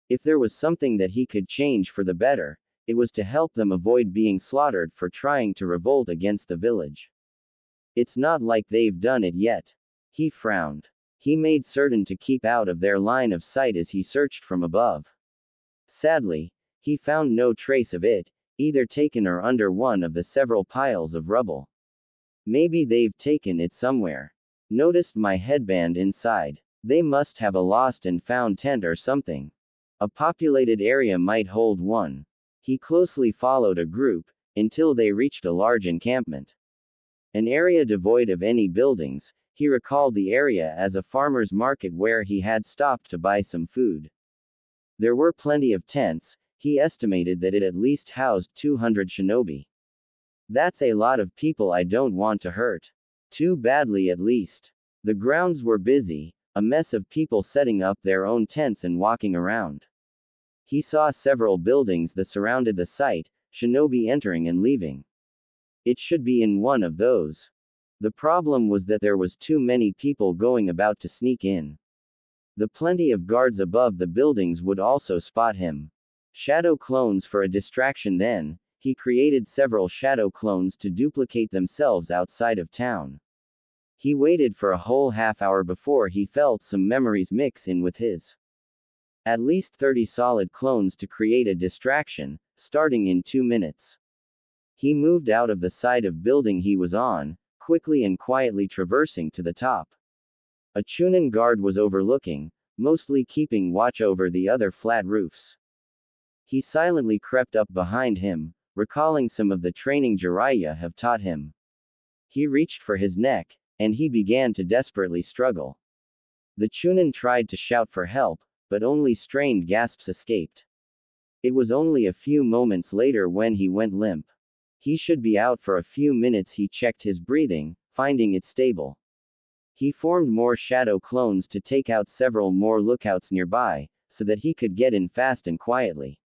If there was something that he could change for the better, it was to help them avoid being slaughtered for trying to revolt against the village. It's not like they've done it yet. He frowned. He made certain to keep out of their line of sight as he searched from above. Sadly, he found no trace of it, either taken or under one of the several piles of rubble. Maybe they've taken it somewhere. Noticed my headband inside. They must have a lost and found tent or something. A populated area might hold one. He closely followed a group, until they reached a large encampment. An area devoid of any buildings. He recalled the area as a farmer's market where he had stopped to buy some food. There were plenty of tents. He estimated that it at least housed 200 shinobi. That's a lot of people I don't want to hurt. Too badly at least. The grounds were busy, a mess of people setting up their own tents and walking around. He saw several buildings that surrounded the site, shinobi entering and leaving. It should be in one of those. The problem was that there was too many people going about to sneak in. The plenty of guards above the buildings would also spot him. Shadow clones for a distraction then. He created several shadow clones to duplicate themselves outside of town. He waited for a whole half hour before he felt some memories mix in with his. At least 30 solid clones to create a distraction, starting in 2 minutes. He moved out of the side of building he was on, quickly and quietly traversing to the top. A Chunin guard was overlooking, mostly keeping watch over the other flat roofs. He silently crept up behind him, recalling some of the training Jiraiya have taught him. He reached for his neck, and he began to desperately struggle. The Chunin tried to shout for help, but only strained gasps escaped. It was only a few moments later when he went limp. He should be out for a few minutes. He checked his breathing, finding it stable. He formed more shadow clones to take out several more lookouts nearby, so that he could get in fast and quietly.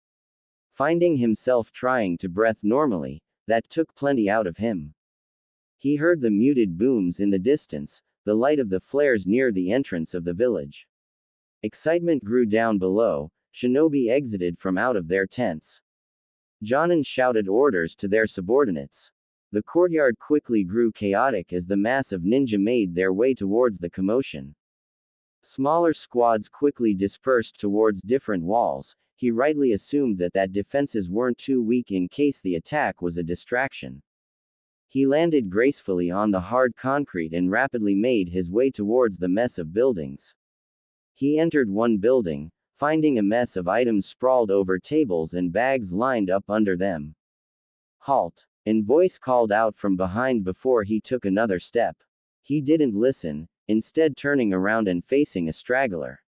Finding himself trying to breathe normally, that took plenty out of him. He heard the muted booms in the distance, the light of the flares near the entrance of the village. Excitement grew down below. Shinobi exited from out of their tents. Jonin shouted orders to their subordinates. The courtyard quickly grew chaotic as the mass of ninja made their way towards the commotion. Smaller squads quickly dispersed towards different walls. He rightly assumed that defenses weren't too weak in case the attack was a distraction. He landed gracefully on the hard concrete and rapidly made his way towards the mess of buildings. He entered one building, finding a mess of items sprawled over tables and bags lined up under them. Halt! An voice called out from behind before he took another step. He didn't listen, instead turning around and facing a straggler.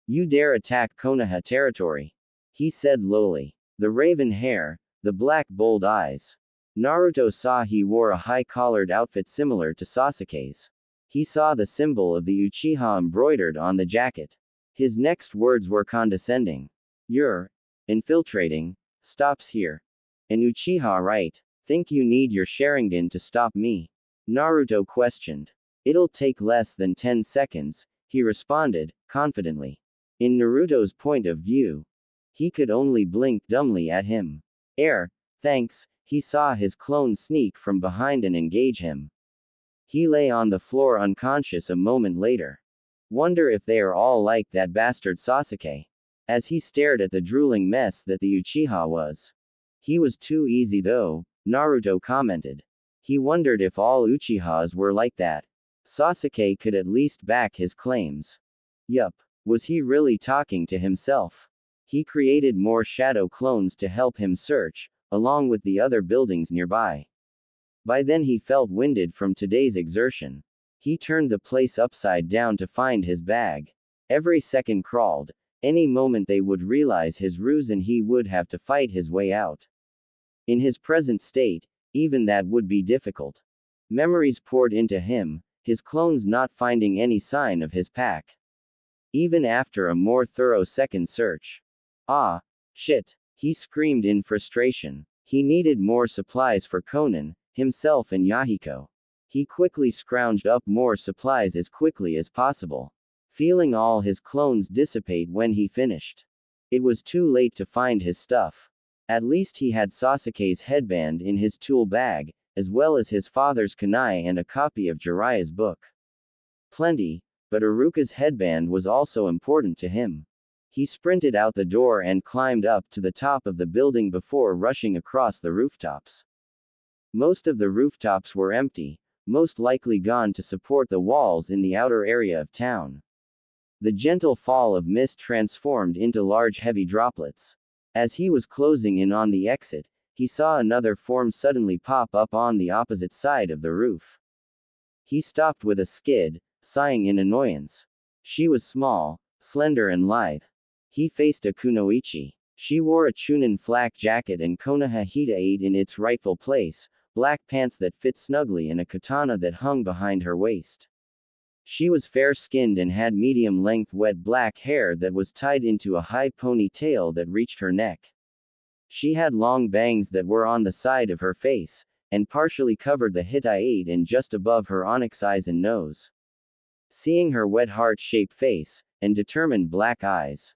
You dare attack Konoha territory? He said lowly. The raven hair, the black bold eyes. Naruto saw he wore a high-collared outfit similar to Sasuke's. He saw the symbol of the Uchiha embroidered on the jacket. His next words were condescending. You're infiltrating. Stops here. An Uchiha, right? Think you need your Sharingan to stop me? Naruto questioned. It'll take less than 10 seconds, he responded, confidently. In Naruto's point of view, he could only blink dumbly at him. Thanks. He saw his clone sneak from behind and engage him. He lay on the floor unconscious a moment later. Wonder if they are all like that bastard Sasuke. As he stared at the drooling mess that the Uchiha was. He was too easy though, Naruto commented. He wondered if all Uchihas were like that. Sasuke could at least back his claims. Yup. Was he really talking to himself? He created more shadow clones to help him search, along with the other buildings nearby. By then he felt winded from today's exertion. He turned the place upside down to find his bag. Every second crawled. Any moment they would realize his ruse and he would have to fight his way out. In his present state, even that would be difficult. Memories poured into him, his clones not finding any sign of his pack. even after a more thorough second search. Ah, shit, he screamed in frustration. He needed more supplies for Konan, himself and Yahiko. He quickly scrounged up more supplies as quickly as possible, feeling all his clones dissipate when he finished. It was too late to find his stuff. At least he had Sasuke's headband in his tool bag, as well as his father's kunai and a copy of Jiraiya's book. Plenty, but Iruka's headband was also important to him. He sprinted out the door and climbed up to the top of the building before rushing across the rooftops. Most of the rooftops were empty, most likely gone to support the walls in the outer area of town. The gentle fall of mist transformed into large heavy droplets. As he was closing in on the exit, he saw another form suddenly pop up on the opposite side of the roof. He stopped with a skid, sighing in annoyance. She was small, slender and lithe. He faced a kunoichi. She wore a chunin flak jacket and konoha hita 8 in its rightful place, black pants that fit snugly and a katana that hung behind her waist. She was fair-skinned and had medium-length wet black hair that was tied into a high ponytail that reached her neck. She had long bangs that were on the side of her face, and partially covered the Hittite and just above her onyx eyes and nose. Seeing her wet heart-shaped face, and determined black eyes.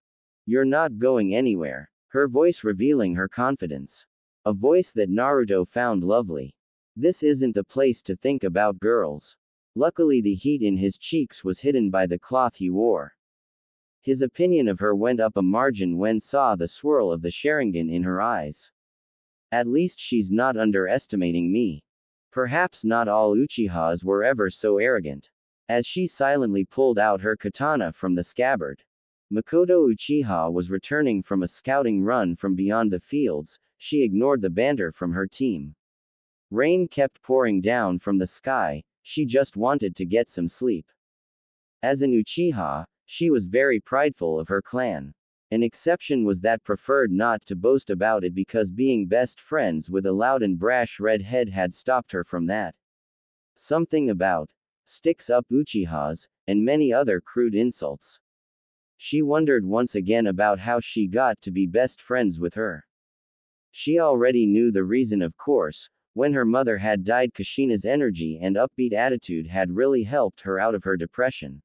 "You're not going anywhere," her voice revealing her confidence. A voice that Naruto found lovely. This isn't the place to think about girls. Luckily the heat in his cheeks was hidden by the cloth he wore. His opinion of her went up a margin when saw the swirl of the Sharingan in her eyes. At least she's not underestimating me. Perhaps not all Uchihas were ever so arrogant. As she silently pulled out her katana from the scabbard. Mikoto Uchiha was returning from a scouting run from beyond the fields. She ignored the banter from her team. Rain kept pouring down from the sky. She just wanted to get some sleep. As an Uchiha, she was very prideful of her clan. An exception was that preferred not to boast about it because being best friends with a loud and brash redhead had stopped her from that. Something about sticks up Uchihas, and many other crude insults. She wondered once again about how she got to be best friends with her. She already knew the reason, of course. When her mother had died, Kushina's energy and upbeat attitude had really helped her out of her depression.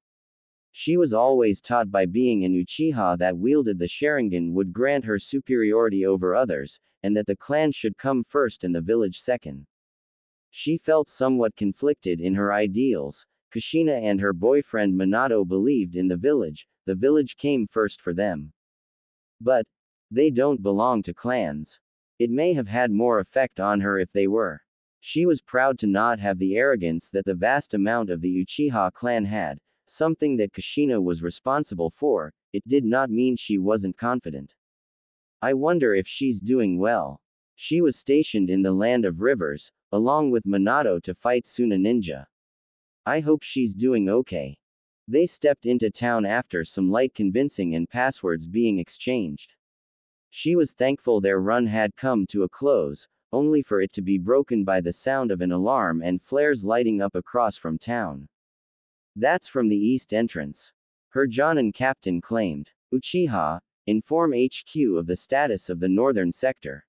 She was always taught by being an Uchiha that wielded the Sharingan would grant her superiority over others, and that the clan should come first and the village second. She felt somewhat conflicted in her ideals. Kushina and her boyfriend Minato believed in the village came first for them. But they don't belong to clans. It may have had more effect on her if they were. She was proud to not have the arrogance that the vast amount of the Uchiha clan had, something that Kushina was responsible for. It did not mean she wasn't confident. I wonder if she's doing well. She was stationed in the land of rivers, along with Minato to fight Suna Ninja. I hope she's doing okay. They stepped into town after some light convincing and passwords being exchanged. She was thankful their run had come to a close, only for it to be broken by the sound of an alarm and flares lighting up across from town. That's from the east entrance. Her Jonin captain claimed. Uchiha, inform HQ of the status of the northern sector.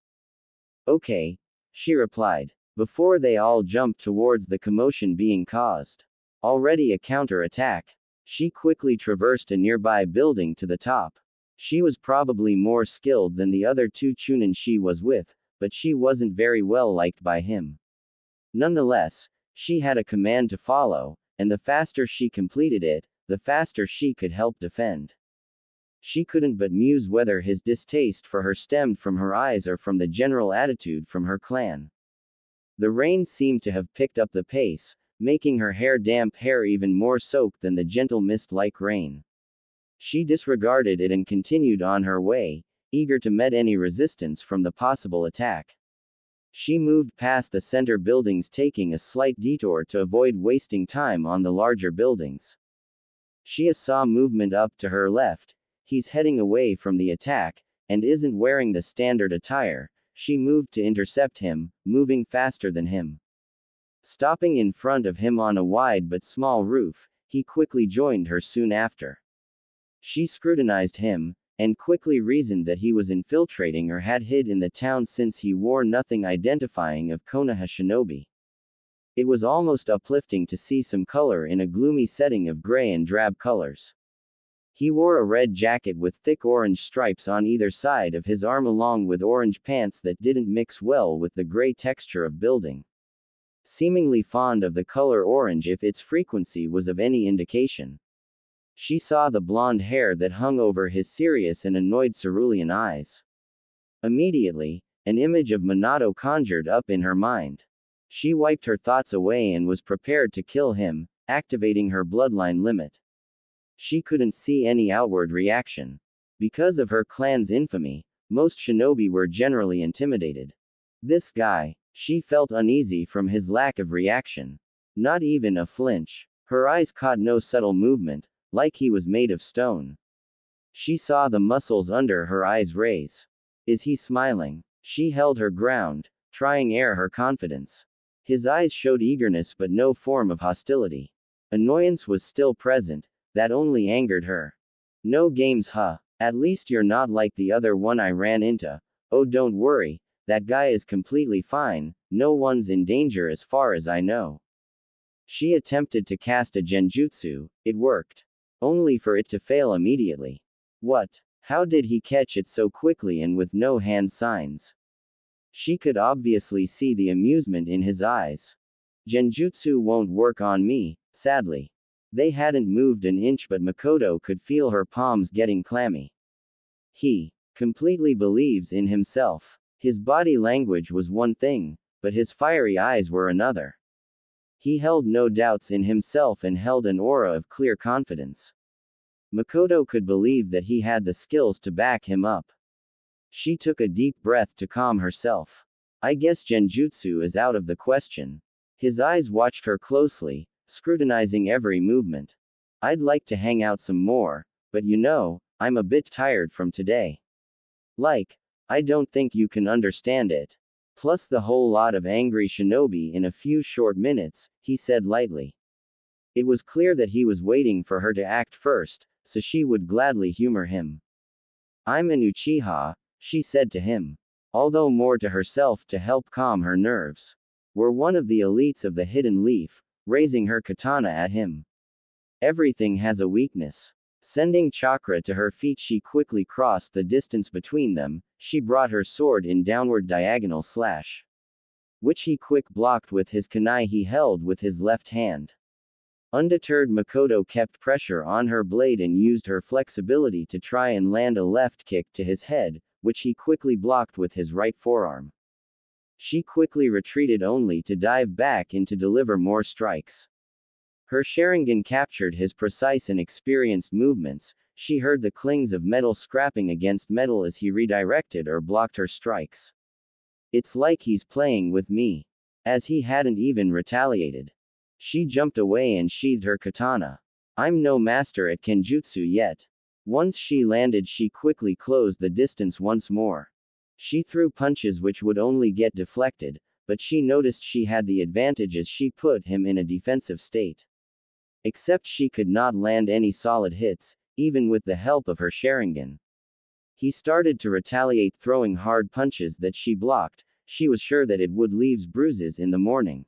Okay, she replied. Before they all jumped towards the commotion being caused. Already a counter-attack. She quickly traversed a nearby building to the top. She was probably more skilled than the other two Chunin she was with, but she wasn't very well liked by him. Nonetheless, she had a command to follow, and the faster she completed it, the faster she could help defend. She couldn't but muse whether his distaste for her stemmed from her eyes or from the general attitude from her clan. The rain seemed to have picked up the pace, making her damp hair even more soaked than the gentle mist-like rain. She disregarded it and continued on her way, eager to meet any resistance from the possible attack. She moved past the center buildings, taking a slight detour to avoid wasting time on the larger buildings. She saw movement up to her left. He's heading away from the attack, and isn't wearing the standard attire. She moved to intercept him, moving faster than him. Stopping in front of him on a wide but small roof, he quickly joined her soon after. She scrutinized him, and quickly reasoned that he was infiltrating or had hid in the town since he wore nothing identifying of Konoha shinobi. It was almost uplifting to see some color in a gloomy setting of gray and drab colors. He wore a red jacket with thick orange stripes on either side of his arm along with orange pants that didn't mix well with the gray texture of building. Seemingly fond of the color orange if its frequency was of any indication. She saw the blonde hair that hung over his serious and annoyed cerulean eyes. Immediately, an image of Minato conjured up in her mind. She wiped her thoughts away and was prepared to kill him, activating her bloodline limit. She couldn't see any outward reaction. Because of her clan's infamy, most shinobi were generally intimidated. This guy, she felt uneasy from his lack of reaction. Not even a flinch. Her eyes caught no subtle movement, like he was made of stone. She saw the muscles under her eyes raise. Is he smiling? She held her ground, trying air her confidence. His eyes showed eagerness but no form of hostility. Annoyance was still present, that only angered her. No games, huh? At least you're not like the other one I ran into. Oh, don't worry, that guy is completely fine, no one's in danger as far as I know. She attempted to cast a genjutsu, it worked. Only for it to fail immediately. What? How did he catch it so quickly and with no hand signs? She could obviously see the amusement in his eyes. Genjutsu won't work on me, sadly. They hadn't moved an inch but Mikoto could feel her palms getting clammy. He completely believes in himself. His body language was one thing, but his fiery eyes were another. He held no doubts in himself and held an aura of clear confidence. Mikoto could believe that he had the skills to back him up. She took a deep breath to calm herself. I guess genjutsu is out of the question. His eyes watched her closely, scrutinizing every movement. I'd like to hang out some more, but you know, I'm a bit tired from today. I don't think you can understand it. Plus the whole lot of angry shinobi in a few short minutes, he said lightly. It was clear that he was waiting for her to act first, so she would gladly humor him. I'm an Uchiha, she said to him. Although more to herself to help calm her nerves. We're one of the elites of the Hidden Leaf, raising her katana at him. Everything has a weakness. Sending chakra to her feet, she quickly crossed the distance between them. She brought her sword in downward diagonal slash, which he quick blocked with his kunai he held with his left hand. Undeterred, Mikoto kept pressure on her blade and used her flexibility to try and land a left kick to his head, which he quickly blocked with his right forearm. She quickly retreated only to dive back in to deliver more strikes. Her Sharingan captured his precise and experienced movements. She heard the clings of metal scrapping against metal as he redirected or blocked her strikes. It's like he's playing with me. As he hadn't even retaliated. She jumped away and sheathed her katana. I'm no master at kenjutsu yet. Once she landed, she quickly closed the distance once more. She threw punches which would only get deflected, but she noticed she had the advantage as she put him in a defensive state. Except she could not land any solid hits, even with the help of her Sharingan. He started to retaliate, throwing hard punches that she blocked. She was sure that it would leave bruises in the morning.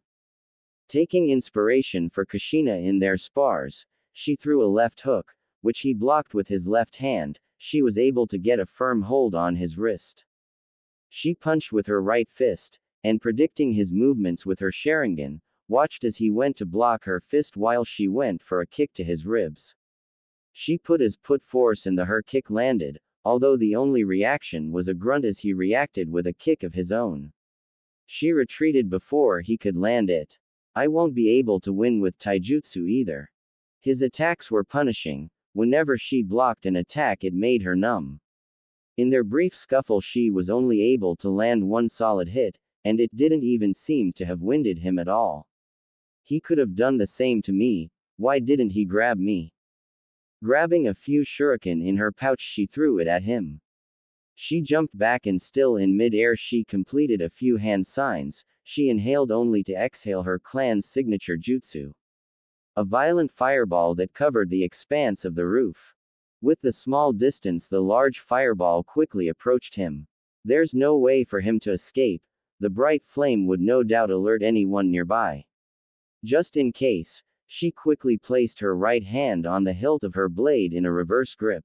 Taking inspiration for Kushina in their spars, she threw a left hook, which he blocked with his left hand. She was able to get a firm hold on his wrist. She punched with her right fist, and predicting his movements with her Sharingan, watched as he went to block her fist while she went for a kick to his ribs. She put his foot force and her kick landed, although the only reaction was a grunt as he reacted with a kick of his own. She retreated before he could land it. I won't be able to win with taijutsu either. His attacks were punishing. Whenever she blocked an attack, it made her numb. In their brief scuffle, she was only able to land one solid hit, and it didn't even seem to have winded him at all. He could have done the same to me. Why didn't he grab me? Grabbing a few shuriken in her pouch, she threw it at him. She jumped back and still in mid-air she completed a few hand signs. She inhaled only to exhale her clan's signature jutsu. A violent fireball that covered the expanse of the roof. With the small distance, the large fireball quickly approached him. There's no way for him to escape. The bright flame would no doubt alert anyone nearby. Just in case, she quickly placed her right hand on the hilt of her blade in a reverse grip.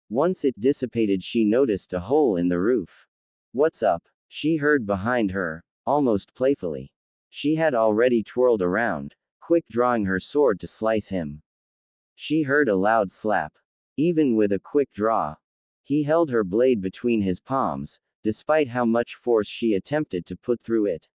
Once it dissipated, she noticed a hole in the roof. "What's up?" she heard behind her, almost playfully. She had already twirled around, quick drawing her sword to slice him. She heard a loud slap. Even with a quick draw, he held her blade between his palms, despite how much force she attempted to put through it.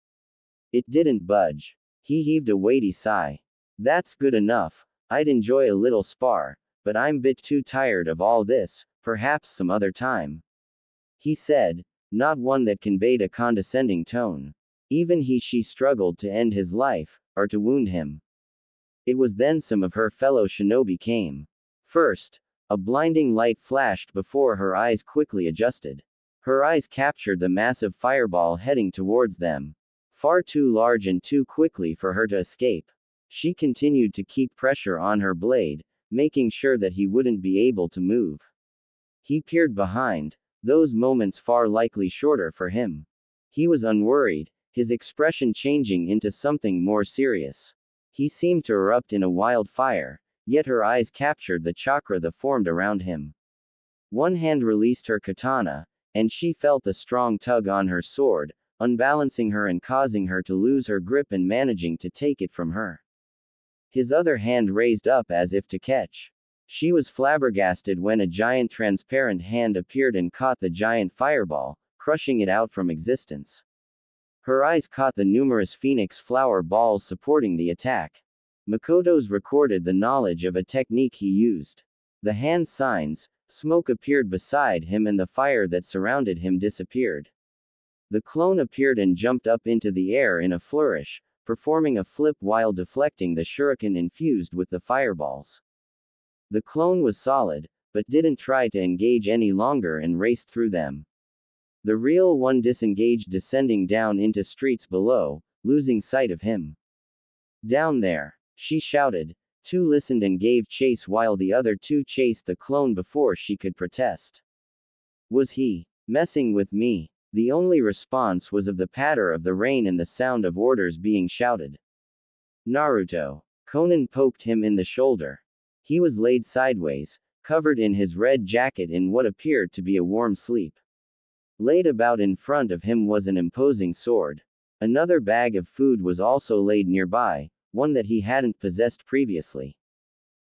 It didn't budge. He heaved a weighty sigh. "That's good enough. I'd enjoy a little spar, but I'm a bit too tired of all this, perhaps some other time," he said, not one that conveyed a condescending tone. Even she struggled to end his life, or to wound him. It was then some of her fellow shinobi came. First, a blinding light flashed before her eyes quickly adjusted. Her eyes captured the massive fireball heading towards them. Far too large and too quickly for her to escape. She continued to keep pressure on her blade, making sure that he wouldn't be able to move. He peered behind, those moments far likely shorter for him. He was unworried, his expression changing into something more serious. He seemed to erupt in a wildfire, yet her eyes captured the chakra that formed around him. One hand released her katana, and she felt the strong tug on her sword, unbalancing her and causing her to lose her grip and managing to take it from her. His other hand raised up as if to catch. She was flabbergasted when a giant transparent hand appeared and caught the giant fireball, crushing it out from existence. Her eyes caught the numerous phoenix flower balls supporting the attack. Mikoto's recorded the knowledge of a technique he used. The hand signs, smoke appeared beside him and the fire that surrounded him disappeared. The clone appeared and jumped up into the air in a flourish, performing a flip while deflecting the shuriken infused with the fireballs. The clone was solid, but didn't try to engage any longer and raced through them. The real one disengaged, descending down into streets below, losing sight of him. "Down there!" she shouted. Two listened and gave chase while the other two chased the clone before she could protest. "Was he messing with me?" The only response was of the patter of the rain and the sound of orders being shouted. "Naruto." Konan poked him in the shoulder. He was laid sideways, covered in his red jacket in what appeared to be a warm sleep. Laid about in front of him was an imposing sword. Another bag of food was also laid nearby, one that he hadn't possessed previously.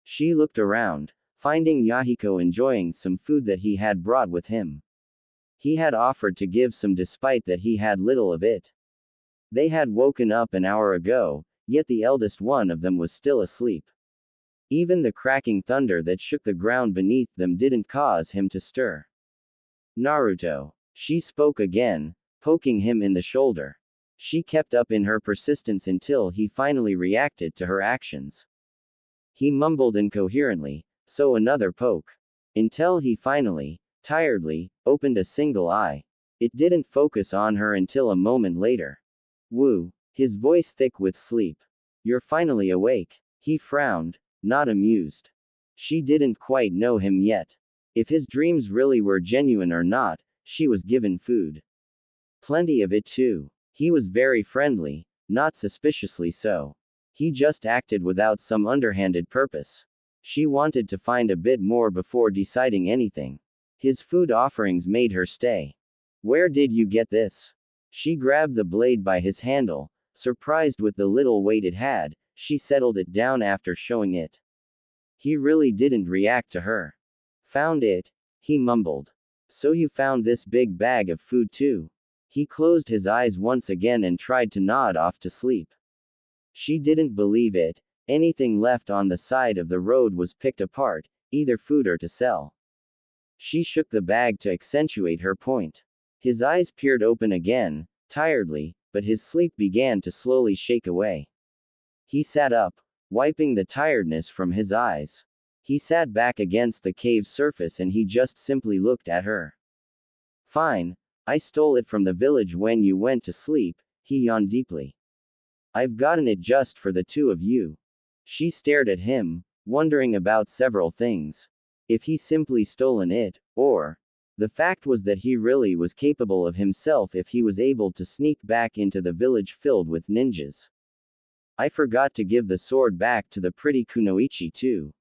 She looked around, finding Yahiko enjoying some food that he had brought with him. He had offered to give some despite that he had little of it. They had woken up an hour ago, yet the eldest one of them was still asleep. Even the cracking thunder that shook the ground beneath them didn't cause him to stir. "Naruto." She spoke again, poking him in the shoulder. She kept up in her persistence until he finally reacted to her actions. He mumbled incoherently, so another poke. Until he finally, tiredly, opened a single eye. It didn't focus on her until a moment later. "Woo." His voice thick with sleep. "You're finally awake." He frowned, not amused. She didn't quite know him yet. If his dreams really were genuine or not, she was given food. Plenty of it too. He was very friendly, not suspiciously so. He just acted without some underhanded purpose. She wanted to find a bit more before deciding anything. His food offerings made her stay. "Where did you get this?" She grabbed the blade by his handle, surprised with the little weight it had. She settled it down after showing it. He really didn't react to her. "Found it," he mumbled. "So you found this big bag of food too?" He closed his eyes once again and tried to nod off to sleep. She didn't believe it. Anything left on the side of the road was picked apart, either food or to sell. She shook the bag to accentuate her point. His eyes peered open again, tiredly, but his sleep began to slowly shake away. He sat up, wiping the tiredness from his eyes. He sat back against the cave's surface and he just simply looked at her. "Fine. I stole it from the village when you went to sleep," he yawned deeply. "I've gotten it just for the two of you." She stared at him, wondering about several things. if he simply stolen it, or the fact was that he really was capable of himself if he was able to sneak back into the village filled with ninjas. I forgot to give the sword back to the pretty kunoichi too.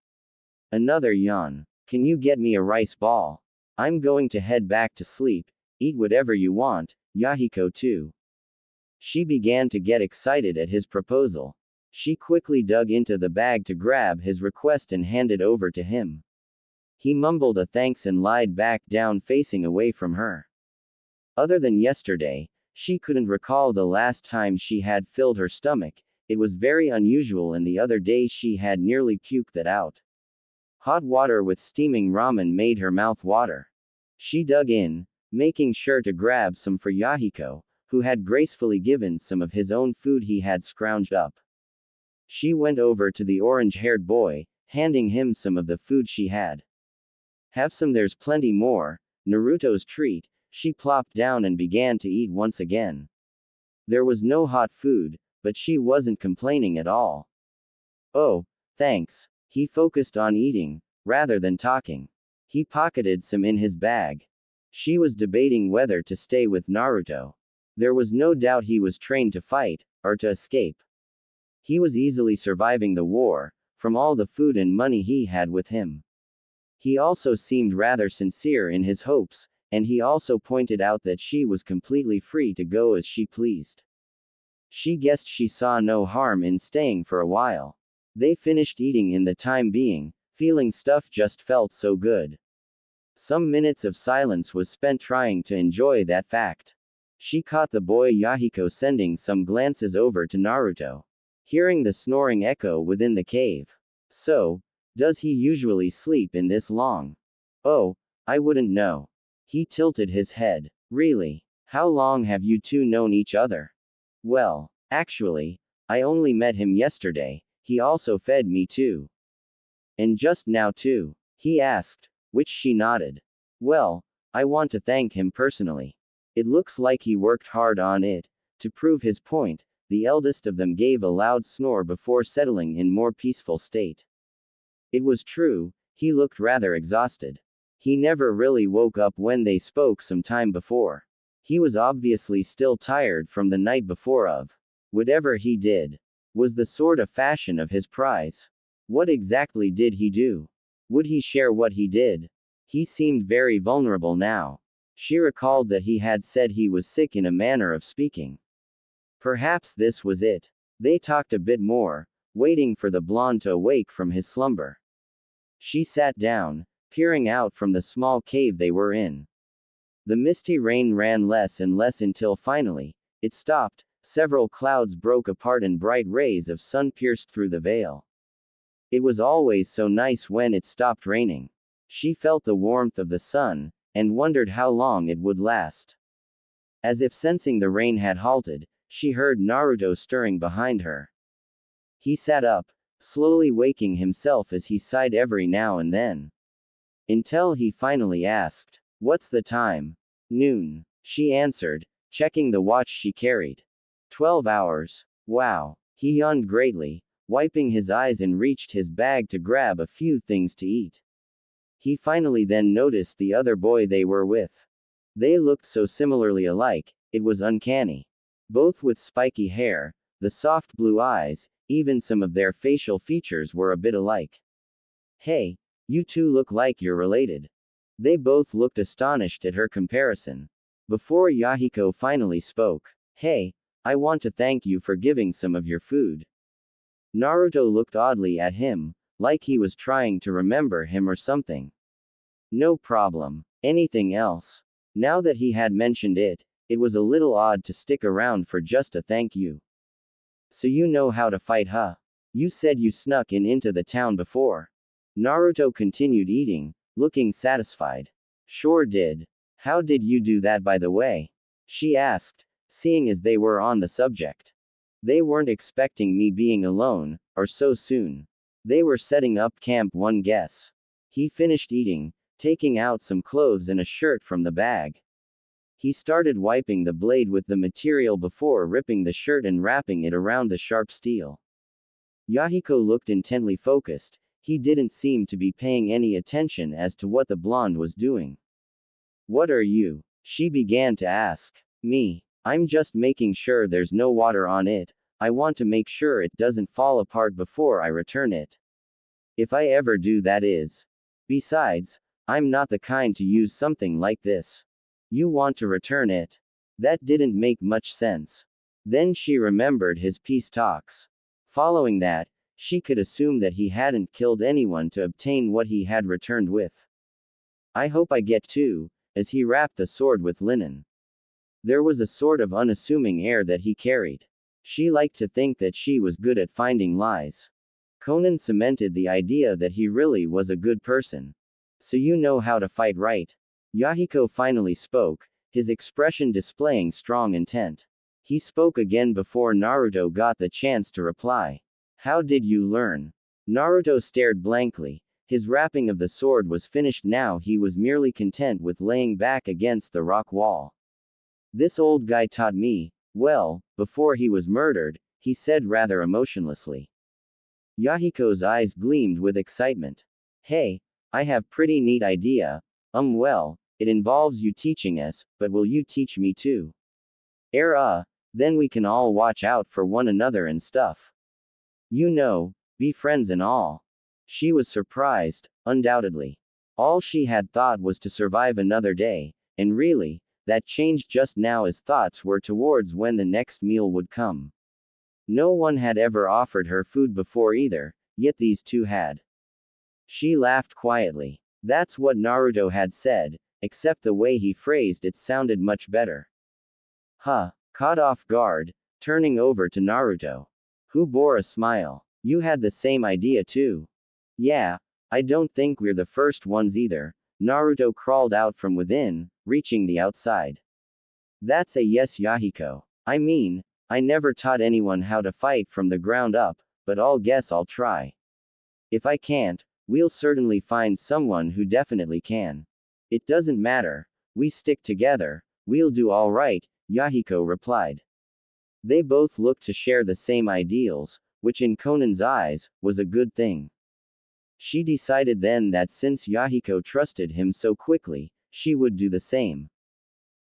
Another yawn. Can you get me a rice ball? I'm going to head back to sleep. Eat whatever you want, Yahiko too. She began to get excited at his proposal. She quickly dug into the bag to grab his request and hand it over to him. He mumbled a thanks and lied back down facing away from her. Other than yesterday, she couldn't recall the last time she had filled her stomach. It was very unusual, and the other day she had nearly puked that out. Hot water with steaming ramen made her mouth water. She dug in, making sure to grab some for Yahiko, who had gracefully given some of his own food he had scrounged up. She went over to the orange-haired boy, handing him some of the food she had. Have some, there's plenty more. Naruto's treat. She plopped down and began to eat once again. There was no hot food, but she wasn't complaining at all. Oh, thanks. He focused on eating, rather than talking. He pocketed some in his bag. She was debating whether to stay with Naruto. There was no doubt he was trained to fight, or to escape. He was easily surviving the war, from all the food and money he had with him. He also seemed rather sincere in his hopes, and he also pointed out that she was completely free to go as she pleased. She guessed she saw no harm in staying for a while. They finished eating in the time being, feeling stuff just felt so good. Some minutes of silence was spent trying to enjoy that fact. She caught the boy Yahiko sending some glances over to Naruto. Hearing the snoring echo within the cave. So, does he usually sleep in this long? Oh, I wouldn't know. He tilted his head. Really? How long have you two known each other? Well, actually, I only met him yesterday. He also fed me too. And just now too? He asked, which she nodded. Well, I want to thank him personally. It looks like he worked hard on it. To prove his point, the eldest of them gave a loud snore before settling in more peaceful state. It was true, he looked rather exhausted. He never really woke up when they spoke some time before. He was obviously still tired from the night before of. Whatever he did. Was the sword a fashion of his prize? What exactly did he do? Would he share what he did? He seemed very vulnerable now. She recalled that he had said he was sick in a manner of speaking. Perhaps this was it. They talked a bit more, waiting for the blonde to awake from his slumber. She sat down, peering out from the small cave they were in. The misty rain ran less and less until finally, it stopped. Several clouds broke apart and bright rays of sun pierced through the veil. It was always so nice when it stopped raining. She felt the warmth of the sun, and wondered how long it would last. As if sensing the rain had halted, she heard Naruto stirring behind her. He sat up, slowly waking himself as he sighed every now and then. Until he finally asked, "What's the time?" "Noon," she answered, checking the watch she carried. 12 hours. Wow. He yawned greatly, wiping his eyes and reached his bag to grab a few things to eat. He finally then noticed the other boy they were with. They looked so similarly alike, it was uncanny. Both with spiky hair, the soft blue eyes, even some of their facial features were a bit alike. Hey, you two look like you're related. They both looked astonished at her comparison. Before Yahiko finally spoke, "Hey, I want to thank you for giving some of your food." Naruto looked oddly at him, like he was trying to remember him or something. No problem. Anything else? Now that he had mentioned it, it was a little odd to stick around for just a thank you. So you know how to fight, huh? You said you snuck into the town before. Naruto continued eating, looking satisfied. Sure did. How did you do that, by the way? She asked, seeing as they were on the subject. They weren't expecting me being alone, or so soon. They were setting up camp, one guess. He finished eating, taking out some clothes and a shirt from the bag. He started wiping the blade with the material before ripping the shirt and wrapping it around the sharp steel. Yahiko looked intently focused. He didn't seem to be paying any attention as to what the blonde was doing. What are you? She began to ask. Me. I'm just making sure there's no water on it. I want to make sure it doesn't fall apart before I return it. If I ever do, that is. Besides, I'm not the kind to use something like this. You want to return it? That didn't make much sense. Then she remembered his peace talks. Following that, she could assume that he hadn't killed anyone to obtain what he had returned with. I hope I get to, as he wrapped the sword with linen. There was a sort of unassuming air that he carried. She liked to think that she was good at finding lies. Konan cemented the idea that he really was a good person. So you know how to fight, right? Yahiko finally spoke, his expression displaying strong intent. He spoke again before Naruto got the chance to reply. How did you learn? Naruto stared blankly. His wrapping of the sword was finished now. He was merely content with laying back against the rock wall. This old guy taught me, well, before he was murdered, he said rather emotionlessly. Yahiko's eyes gleamed with excitement. Hey, I have pretty neat idea. Well, it involves you teaching us, but will you teach me too? Then we can all watch out for one another and stuff. You know, be friends and all. She was surprised, undoubtedly. All she had thought was to survive another day, and really, that changed just now as thoughts were towards when the next meal would come. No one had ever offered her food before either, yet these two had. She laughed quietly. That's what Naruto had said, except the way he phrased it sounded much better. Huh, caught off guard, turning over to Naruto, who bore a smile. You had the same idea too. Yeah, I don't think we're the first ones either. Naruto crawled out from within, reaching the outside. That's a yes, Yahiko. I mean, I never taught anyone how to fight from the ground up, but I'll guess I'll try. If I can't, we'll certainly find someone who definitely can. It doesn't matter. We stick together. We'll do all right, Yahiko replied. They both looked to share the same ideals, which in Konan's eyes, was a good thing. She decided then that since Yahiko trusted him so quickly, she would do the same.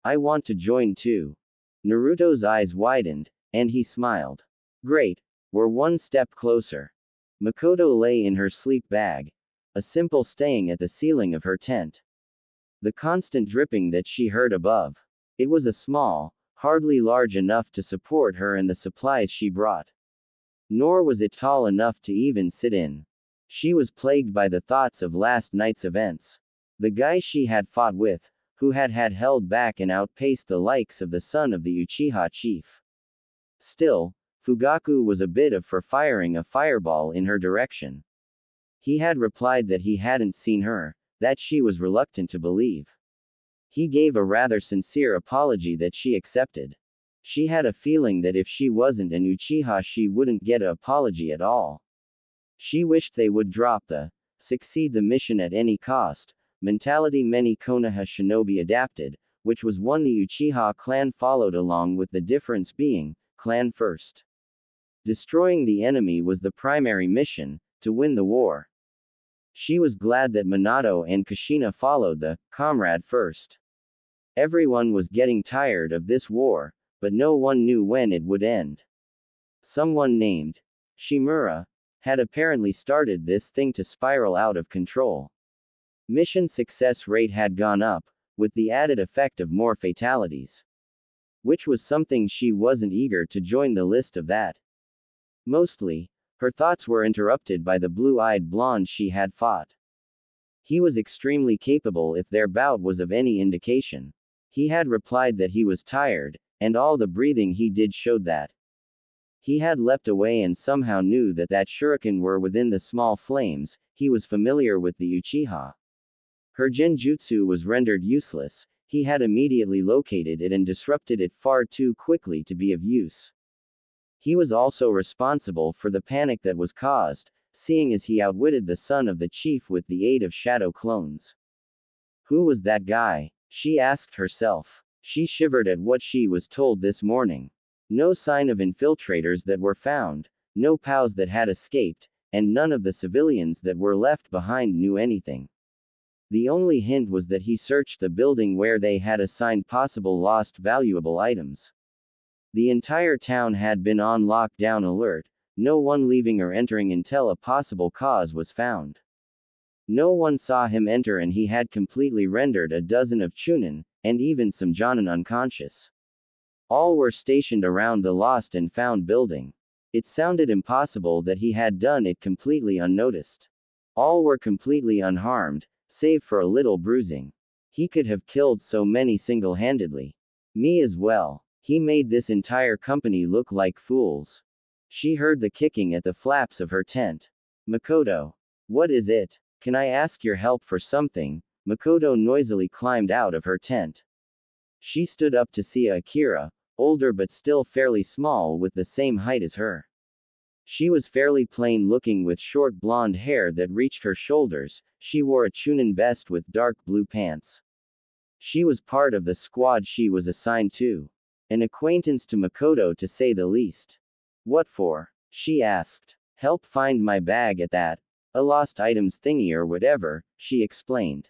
I want to join too. Naruto's eyes widened, and he smiled. Great, we're one step closer. Mikoto lay in her sleep bag, a simple staying at the ceiling of her tent. The constant dripping that she heard above. It was a small, hardly large enough to support her and the supplies she brought. Nor was it tall enough to even sit in. She was plagued by the thoughts of last night's events. The guy she had fought with, who had held back and outpaced the likes of the son of the Uchiha chief. Still, Fugaku was a bit of for firing a fireball in her direction. He had replied that he hadn't seen her, that she was reluctant to believe. He gave a rather sincere apology that she accepted. She had a feeling that if she wasn't an Uchiha she wouldn't get an apology at all. She wished they would drop the succeed the mission at any cost mentality many Konoha shinobi adapted, which was one the Uchiha clan followed, along with the difference being, clan first. Destroying the enemy was the primary mission, to win the war. She was glad that Minato and Kushina followed the comrade first. Everyone was getting tired of this war, but no one knew when it would end. Someone named Shimura had apparently started this thing to spiral out of control. Mission success rate had gone up, with the added effect of more fatalities. Which was something she wasn't eager to join the list of that. Mostly, her thoughts were interrupted by the blue-eyed blonde she had fought. He was extremely capable if their bout was of any indication. He had replied that he was tired, and all the breathing he did showed that. He had leapt away and somehow knew that shuriken were within the small flames. He was familiar with the Uchiha. Her genjutsu was rendered useless. He had immediately located it and disrupted it far too quickly to be of use. He was also responsible for the panic that was caused, seeing as he outwitted the son of the chief with the aid of shadow clones. Who was that guy? She asked herself. She shivered at what she was told this morning. No sign of infiltrators that were found, no POWs that had escaped, and none of the civilians that were left behind knew anything. The only hint was that he searched the building where they had assigned possible lost valuable items. The entire town had been on lockdown alert, no one leaving or entering until a possible cause was found. No one saw him enter and he had completely rendered a dozen of Chunin, and even some Jonin unconscious. All were stationed around the lost and found building. It sounded impossible that he had done it completely unnoticed. All were completely unharmed, save for a little bruising. He could have killed so many single-handedly. Me as well. He made this entire company look like fools. She heard the kicking at the flaps of her tent. Mikoto. What is it? Can I ask your help for something? Mikoto noisily climbed out of her tent. She stood up to see Akira, older but still fairly small with the same height as her. She was fairly plain looking with short blonde hair that reached her shoulders. She wore a Chunin vest with dark blue pants. She was part of the squad she was assigned to. An acquaintance to Mikoto to say the least. What for? She asked. Help find my bag at that. A lost items thingy or whatever, she explained.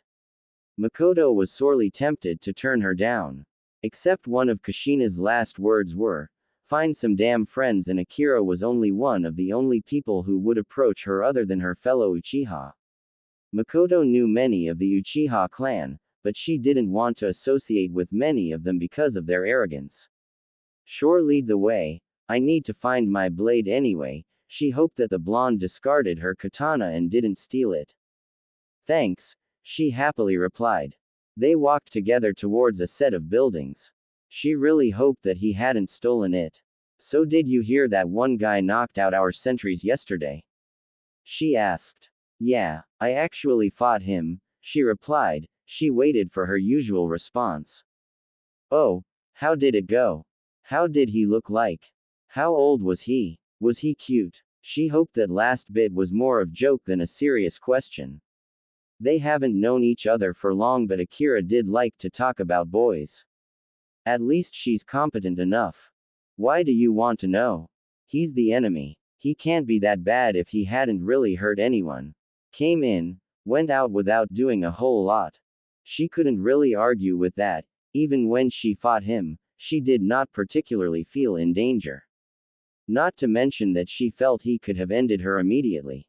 Mikoto was sorely tempted to turn her down. Except one of Kushina's last words were, find some damn friends, and Akira was only one of the only people who would approach her other than her fellow Uchiha. Mikoto knew many of the Uchiha clan, but she didn't want to associate with many of them because of their arrogance. Sure, lead the way. I need to find my blade anyway. She hoped that the blonde discarded her katana and didn't steal it. Thanks, she happily replied. They walked together towards a set of buildings. She really hoped that he hadn't stolen it. So did you hear that one guy knocked out our sentries yesterday? She asked. Yeah, I actually fought him, she replied. She waited for her usual response. Oh, how did it go? How did he look like? How old was he? Was he cute? She hoped that last bit was more of joke than a serious question. They haven't known each other for long, but Akira did like to talk about boys. At least she's competent enough. Why do you want to know? He's the enemy. He can't be that bad if he hadn't really hurt anyone. Came in, went out without doing a whole lot. She couldn't really argue with that. Even when she fought him, she did not particularly feel in danger. Not to mention that she felt he could have ended her immediately.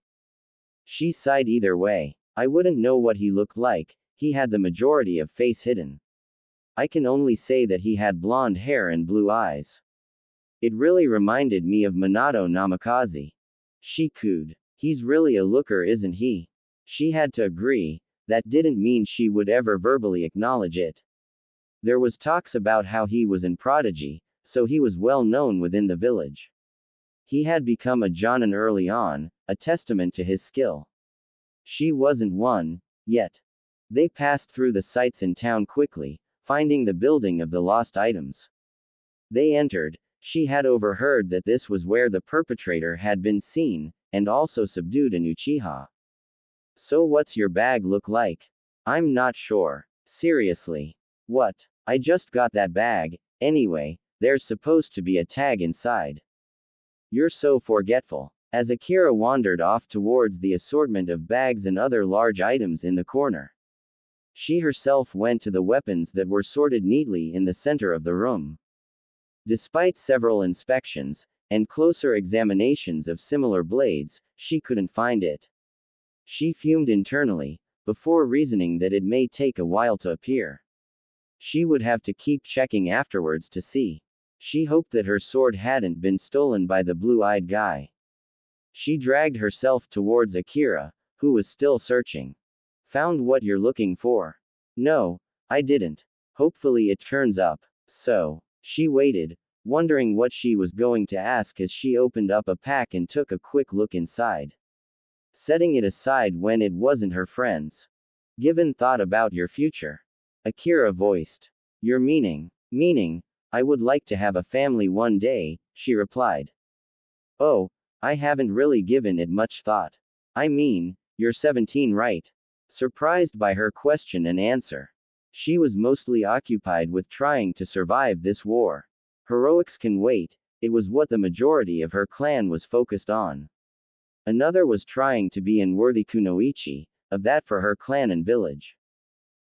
She sighed either way. I wouldn't know what he looked like, he had the majority of face hidden. I can only say that he had blonde hair and blue eyes. It really reminded me of Minato Namikaze. She cooed. He's really a looker, isn't he? She had to agree. That didn't mean she would ever verbally acknowledge it. There was talks about how he was an prodigy, so he was well known within the village. He had become a Jonin early on, a testament to his skill. She wasn't one, yet. They passed through the sights in town quickly, finding the building of the lost items. They entered. She had overheard that this was where the perpetrator had been seen, and also subdued an Uchiha. So what's your bag look like? I'm not sure. Seriously. What? I just got that bag. Anyway, there's supposed to be a tag inside. You're so forgetful. As Akira wandered off towards the assortment of bags and other large items in the corner, she herself went to the weapons that were sorted neatly in the center of the room. Despite several inspections, and closer examinations of similar blades, she couldn't find it. She fumed internally, before reasoning that it may take a while to appear. She would have to keep checking afterwards to see. She hoped that her sword hadn't been stolen by the blue-eyed guy. She dragged herself towards Akira, who was still searching. Found what you're looking for? No, I didn't. Hopefully it turns up. So, she waited, wondering what she was going to ask as she opened up a pack and took a quick look inside. Setting it aside when it wasn't her friend's. Given thought about your future? Akira voiced. Your meaning? Meaning, I would like to have a family one day, she replied. Oh, I haven't really given it much thought. I mean, you're 17, right? Surprised by her question and answer. She was mostly occupied with trying to survive this war. Heroics can wait, it was what the majority of her clan was focused on. Another was trying to be unworthy kunoichi of that for her clan and village.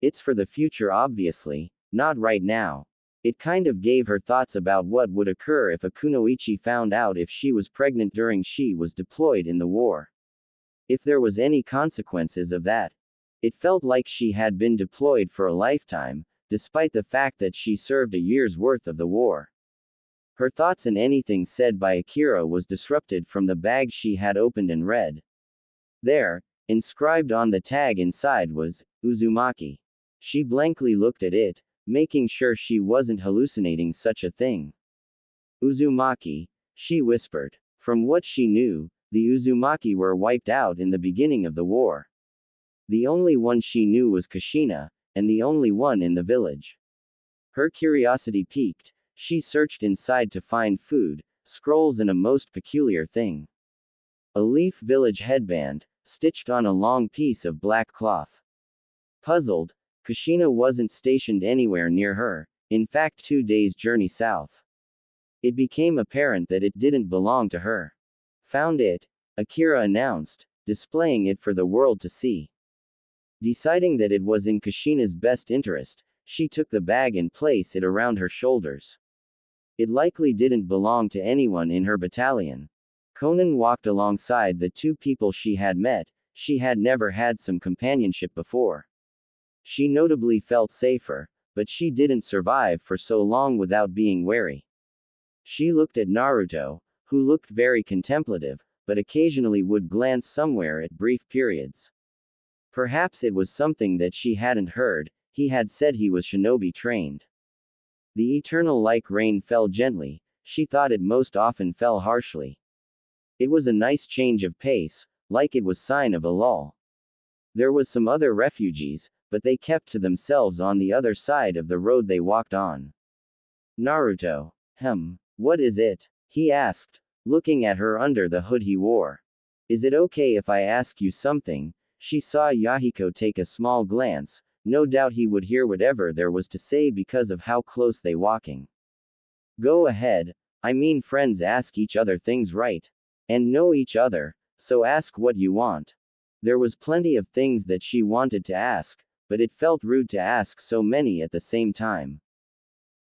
It's for the future obviously, not right now. It kind of gave her thoughts about what would occur if a kunoichi found out if she was pregnant during she was deployed in the war. If there was any consequences of that. It felt like she had been deployed for a lifetime, despite the fact that she served a year's worth of the war. Her thoughts and anything said by Akira was disrupted from the bag she had opened and read. There, inscribed on the tag inside was, Uzumaki. She blankly looked at it, making sure she wasn't hallucinating such a thing. Uzumaki, she whispered. From what she knew, the Uzumaki were wiped out in the beginning of the war. The only one she knew was Kushina, and the only one in the village. Her curiosity piqued, she searched inside to find food, scrolls and a most peculiar thing. A leaf village headband, stitched on a long piece of black cloth. Puzzled, Kushina wasn't stationed anywhere near her, in fact 2 days' journey south. It became apparent that it didn't belong to her. Found it, Akira announced, displaying it for the world to see. Deciding that it was in Kushina's best interest, she took the bag and placed it around her shoulders. It likely didn't belong to anyone in her battalion. Konan walked alongside the 2 people she had met, she had never had some companionship before. She notably felt safer, but she didn't survive for so long without being wary. She looked at Naruto, who looked very contemplative, but occasionally would glance somewhere at brief periods. Perhaps it was something that she hadn't heard, he had said he was shinobi trained. The eternal-like rain fell gently, she thought it most often fell harshly. It was a nice change of pace, like it was sign of a lull. There was some other refugees, but they kept to themselves on the other side of the road they walked on. Naruto. What is it? He asked, looking at her under the hood he wore. Is it okay if I ask you something? She saw Yahiko take a small glance, no doubt he would hear whatever there was to say because of how close they walking. Go ahead, I mean friends ask each other things right? And know each other, so ask what you want. There was plenty of things that she wanted to ask, but it felt rude to ask so many at the same time.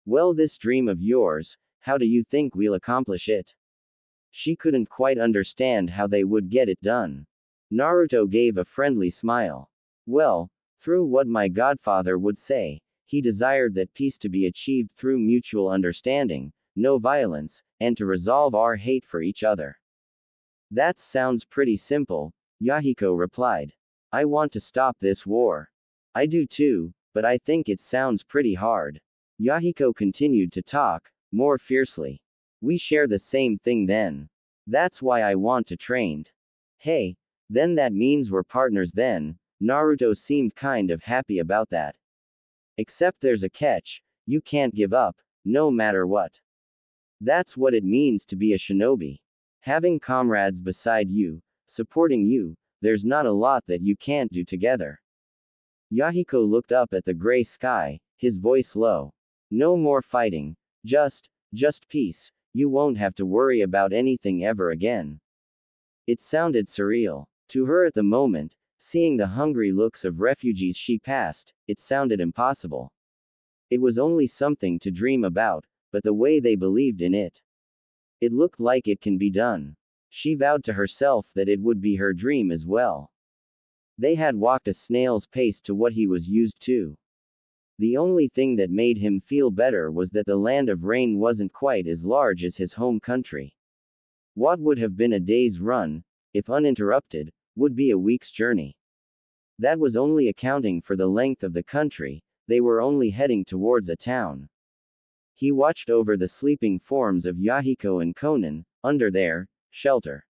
Well, this dream of yours, how do you think we'll accomplish it? She couldn't quite understand how they would get it done. Naruto gave a friendly smile. Well, through what my godfather would say, he desired that peace to be achieved through mutual understanding, no violence, and to resolve our hate for each other. That sounds pretty simple, Yahiko replied. I want to stop this war. I do too, but I think it sounds pretty hard. Yahiko continued to talk, more fiercely. We share the same thing then. That's why I want to train. Hey, then that means we're partners then. Naruto seemed kind of happy about that. Except there's a catch, you can't give up, no matter what. That's what it means to be a shinobi. Having comrades beside you, supporting you, there's not a lot that you can't do together. Yahiko looked up at the gray sky, his voice low. No more fighting, just peace, you won't have to worry about anything ever again. It sounded surreal. To her at the moment, seeing the hungry looks of refugees she passed, it sounded impossible. It was only something to dream about, but the way they believed in it. It looked like it can be done. She vowed to herself that it would be her dream as well. They had walked a snail's pace to what he was used to. The only thing that made him feel better was that the land of rain wasn't quite as large as his home country. What would have been a day's run, if uninterrupted, would be a week's journey. That was only accounting for the length of the country, they were only heading towards a town. He watched over the sleeping forms of Yahiko and Konan, under their shelter.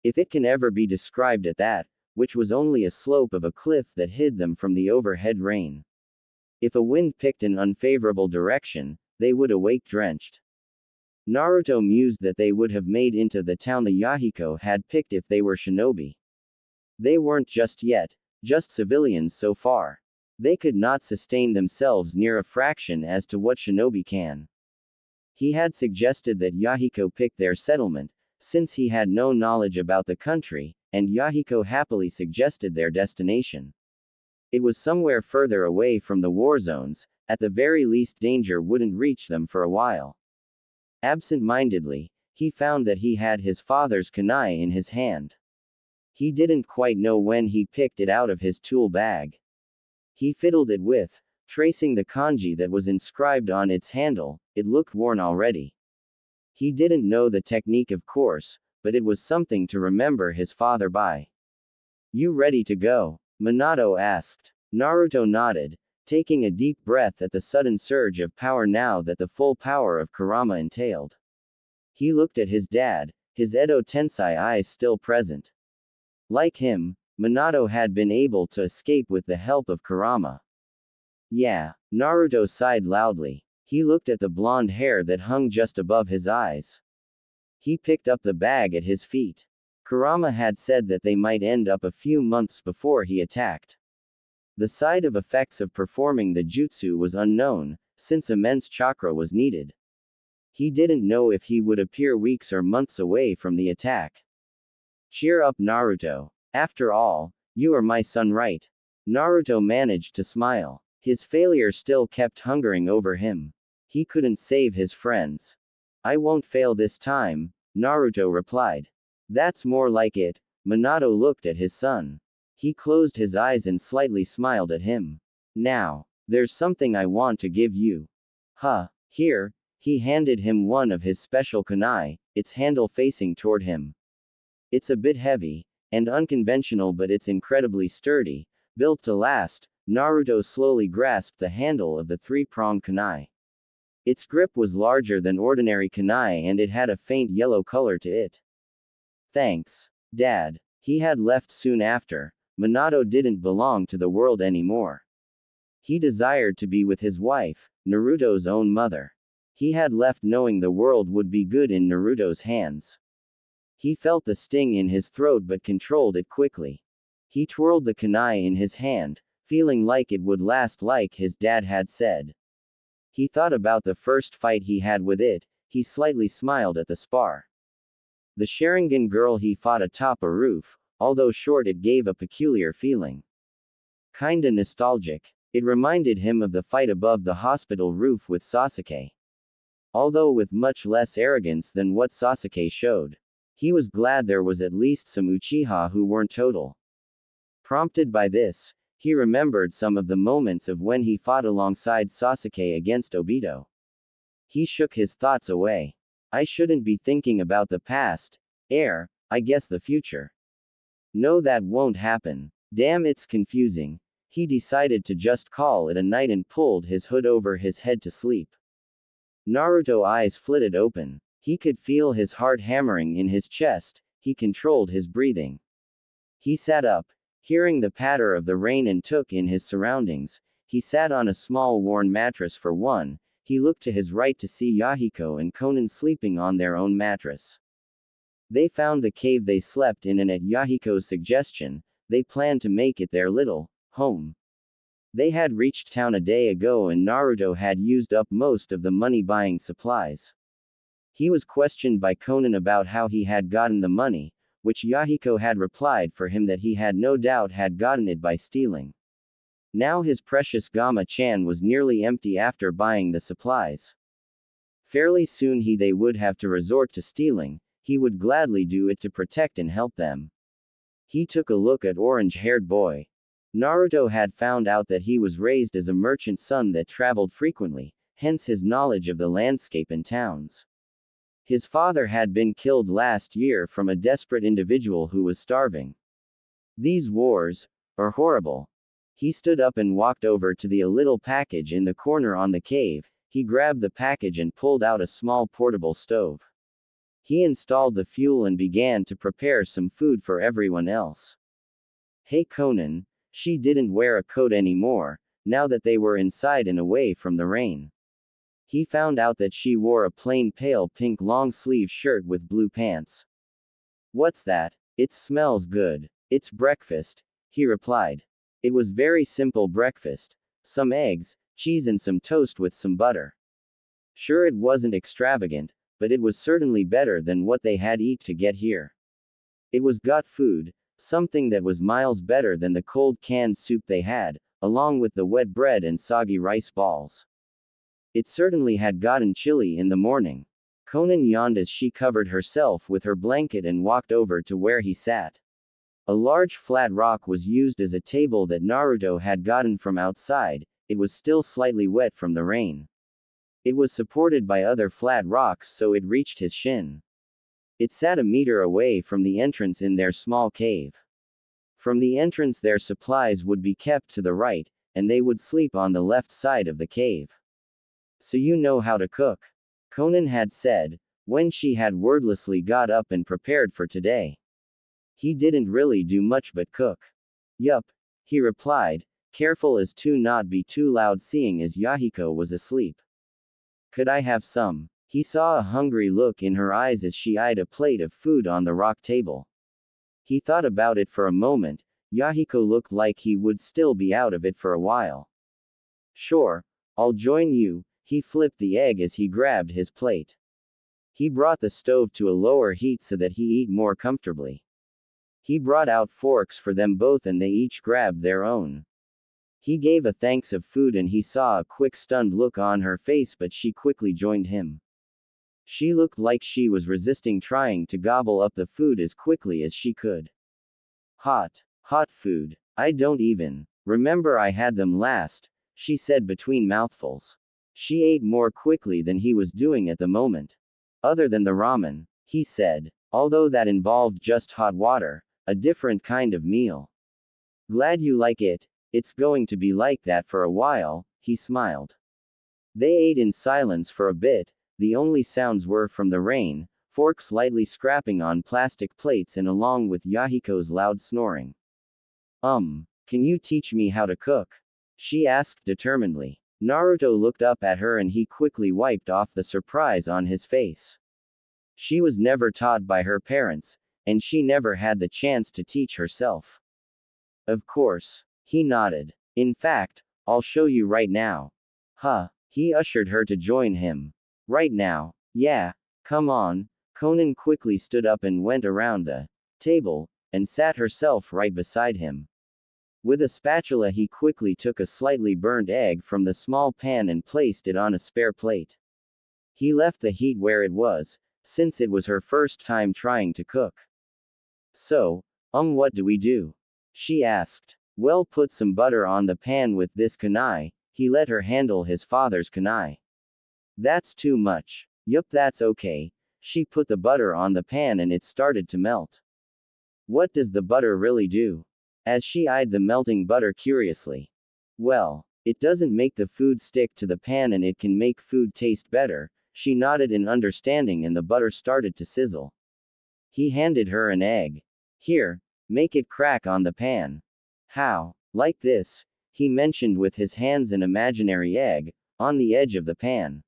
If it can ever be described at that, which was only a slope of a cliff that hid them from the overhead rain. If a wind picked an unfavorable direction, they would awake drenched. Naruto mused that they would have made into the town the Yahiko had picked if they were shinobi. They weren't just yet, just civilians so far. They could not sustain themselves near a fraction as to what shinobi can. He had suggested that Yahiko pick their settlement, since he had no knowledge about the country, and Yahiko happily suggested their destination. It was somewhere further away from the war zones, at the very least danger wouldn't reach them for a while. Absent-mindedly, he found that he had his father's kunai in his hand. He didn't quite know when he picked it out of his tool bag. He fiddled it with, tracing the kanji that was inscribed on its handle. It looked worn already. He didn't know the technique, of course, but it was something to remember his father by. "You ready to go?" Minato asked. Naruto nodded, taking a deep breath at the sudden surge of power now that the full power of Kurama entailed. He looked at his dad, his Edo Tensei eyes still present. Like him, Minato had been able to escape with the help of Kurama. Yeah, Naruto sighed loudly. He looked at the blonde hair that hung just above his eyes. He picked up the bag at his feet. Kurama had said that they might end up a few months before he attacked. The side of effects of performing the jutsu was unknown, since immense chakra was needed. He didn't know if he would appear weeks or months away from the attack. Cheer up, Naruto. After all, you are my son, right? Naruto managed to smile. His failure still kept hungering over him. He couldn't save his friends. I won't fail this time, Naruto replied. That's more like it. Minato looked at his son. He closed his eyes and slightly smiled at him. Now, there's something I want to give you. Huh, here. He handed him one of his special kunai, its handle facing toward him. It's a bit heavy, and unconventional, but it's incredibly sturdy, built to last. Naruto slowly grasped the handle of the three-pronged kunai. Its grip was larger than ordinary kunai and it had a faint yellow color to it. Thanks, Dad. He had left soon after. Minato didn't belong to the world anymore. He desired to be with his wife, Naruto's own mother. He had left knowing the world would be good in Naruto's hands. He felt the sting in his throat but controlled it quickly. He twirled the kunai in his hand, feeling like it would last like his dad had said. He thought about the first fight he had with it. He slightly smiled at the spar. The Sharingan girl he fought atop a roof, although short, it gave a peculiar feeling. Kinda nostalgic. It reminded him of the fight above the hospital roof with Sasuke. Although with much less arrogance than what Sasuke showed. He was glad there was at least some Uchiha who weren't total. Prompted by this, he remembered some of the moments of when he fought alongside Sasuke against Obito. He shook his thoughts away. I shouldn't be thinking about the past. I guess the future. No, that won't happen. Damn, it's confusing. He decided to just call it a night and pulled his hood over his head to sleep. Naruto's eyes flitted open. He could feel his heart hammering in his chest. He controlled his breathing. He sat up, hearing the patter of the rain, and took in his surroundings. He sat on a small worn mattress for one. He looked to his right to see Yahiko and Konan sleeping on their own mattress. They found the cave they slept in, and at Yahiko's suggestion, they planned to make it their little home. They had reached town a day ago and Naruto had used up most of the money buying supplies. He was questioned by Konan about how he had gotten the money, which Yahiko had replied for him that he had no doubt had gotten it by stealing. Now his precious Gamma-chan was nearly empty after buying the supplies. Fairly soon they would have to resort to stealing. He would gladly do it to protect and help them. He took a look at orange-haired boy. Naruto had found out that he was raised as a merchant's son that traveled frequently, hence his knowledge of the landscape and towns. His father had been killed last year from a desperate individual who was starving. These wars are horrible. He stood up and walked over to the little package in the corner on the cave. He grabbed the package and pulled out a small portable stove. He installed the fuel and began to prepare some food for everyone else. Hey Konan. She didn't wear a coat anymore, now that they were inside and away from the rain. He found out that she wore a plain pale pink long-sleeve shirt with blue pants. What's that? It smells good. It's breakfast, he replied. It was very simple breakfast. Some eggs, cheese and some toast with some butter. Sure, it wasn't extravagant, but it was certainly better than what they had eat to get here. It was got food, something that was miles better than the cold canned soup they had, along with the wet bread and soggy rice balls. It certainly had gotten chilly in the morning. Konan yawned as she covered herself with her blanket and walked over to where he sat. A large flat rock was used as a table that Naruto had gotten from outside. It was still slightly wet from the rain. It was supported by other flat rocks so it reached his shin. It sat a meter away from the entrance in their small cave. From the entrance their supplies would be kept to the right, and they would sleep on the left side of the cave. So you know how to cook, Konan had said, when she had wordlessly got up and prepared for today. He didn't really do much but cook. Yup, he replied, careful as to not be too loud seeing as Yahiko was asleep. Could I have some? He saw a hungry look in her eyes as she eyed a plate of food on the rock table. He thought about it for a moment. Yahiko looked like he would still be out of it for a while. Sure, I'll join you, he flipped the egg as he grabbed his plate. He brought the stove to a lower heat so that he eat more comfortably. He brought out forks for them both and they each grabbed their own. He gave a thanks of food and he saw a quick stunned look on her face but she quickly joined him. She looked like she was resisting trying to gobble up the food as quickly as she could. Hot food. I don't even remember I had them last, she said between mouthfuls. She ate more quickly than he was doing at the moment. Other than the ramen, he said, although that involved just hot water, a different kind of meal. Glad you like it, it's going to be like that for a while, he smiled. They ate in silence for a bit. The only sounds were from the rain, forks lightly scraping on plastic plates and along with Yahiko's loud snoring. Can you teach me how to cook? She asked determinedly. Naruto looked up at her and he quickly wiped off the surprise on his face. She was never taught by her parents, and she never had the chance to teach herself. Of course. He nodded. In fact, I'll show you right now. Huh. He ushered her to join him. Right now? Yeah. Come on. Konan quickly stood up and went around the table, and sat herself right beside him. With a spatula he quickly took a slightly burned egg from the small pan and placed it on a spare plate. He left the heat where it was, since it was her first time trying to cook. So, what do we do? She asked. Well, put some butter on the pan with this kunai. He let her handle his father's kunai. That's too much. Yup, that's okay. She put the butter on the pan and it started to melt. What does the butter really do? As she eyed the melting butter curiously. Well, it doesn't make the food stick to the pan and it can make food taste better. She nodded in understanding and the butter started to sizzle. He handed her an egg. Here, make it crack on the pan. How? Like this, he mentioned with his hands an imaginary egg, on the edge of the pan.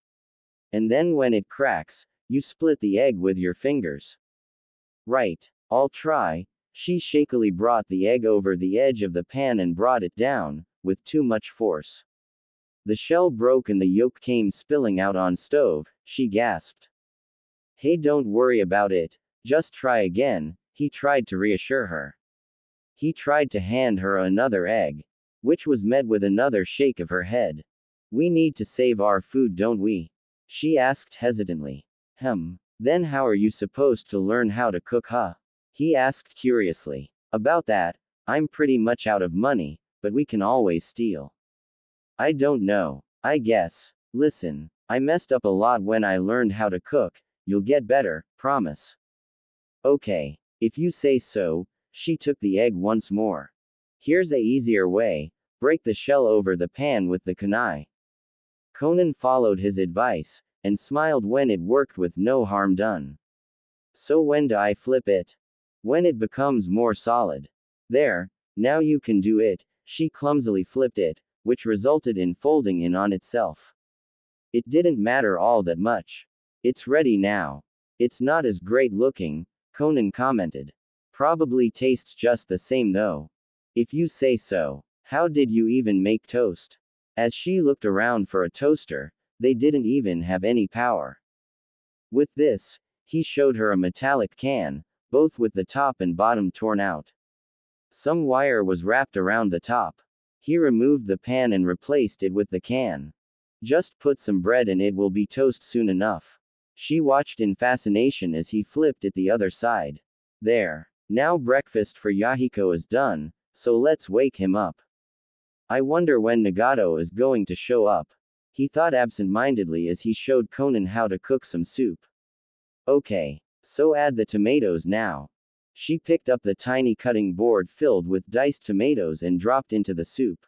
And then when it cracks, you split the egg with your fingers. Right. I'll try. She shakily brought the egg over the edge of the pan and brought it down, with too much force. The shell broke and the yolk came spilling out on stove, she gasped. Hey, don't worry about it, just try again, he tried to reassure her. He tried to hand her another egg, which was met with another shake of her head. We need to save our food, don't we? She asked hesitantly. Then how are you supposed to learn how to cook, huh? He asked curiously. About that, I'm pretty much out of money, but we can always steal. I don't know. I guess. Listen, I messed up a lot when I learned how to cook. You'll get better, promise. Okay. If you say so. She took the egg once more. Here's a easier way. Break the shell over the pan with the kunai. Konan followed his advice, and smiled when it worked with no harm done. So when do I flip it? When it becomes more solid. There, now you can do it. She clumsily flipped it, which resulted in folding in on itself. It didn't matter all that much. It's ready now. It's not as great looking, Konan commented. Probably tastes just the same though. If you say so. How did you even make toast? As she looked around for a toaster, they didn't even have any power. With this, he showed her a metallic can, both with the top and bottom torn out. Some wire was wrapped around the top. He removed the pan and replaced it with the can. Just put some bread and it will be toast soon enough. She watched in fascination as he flipped it the other side. There. Now breakfast for Yahiko is done, so let's wake him up. I wonder when Nagato is going to show up. He thought absent-mindedly as he showed Konan how to cook some soup. Okay. So add the tomatoes now. She picked up the tiny cutting board filled with diced tomatoes and dropped into the soup.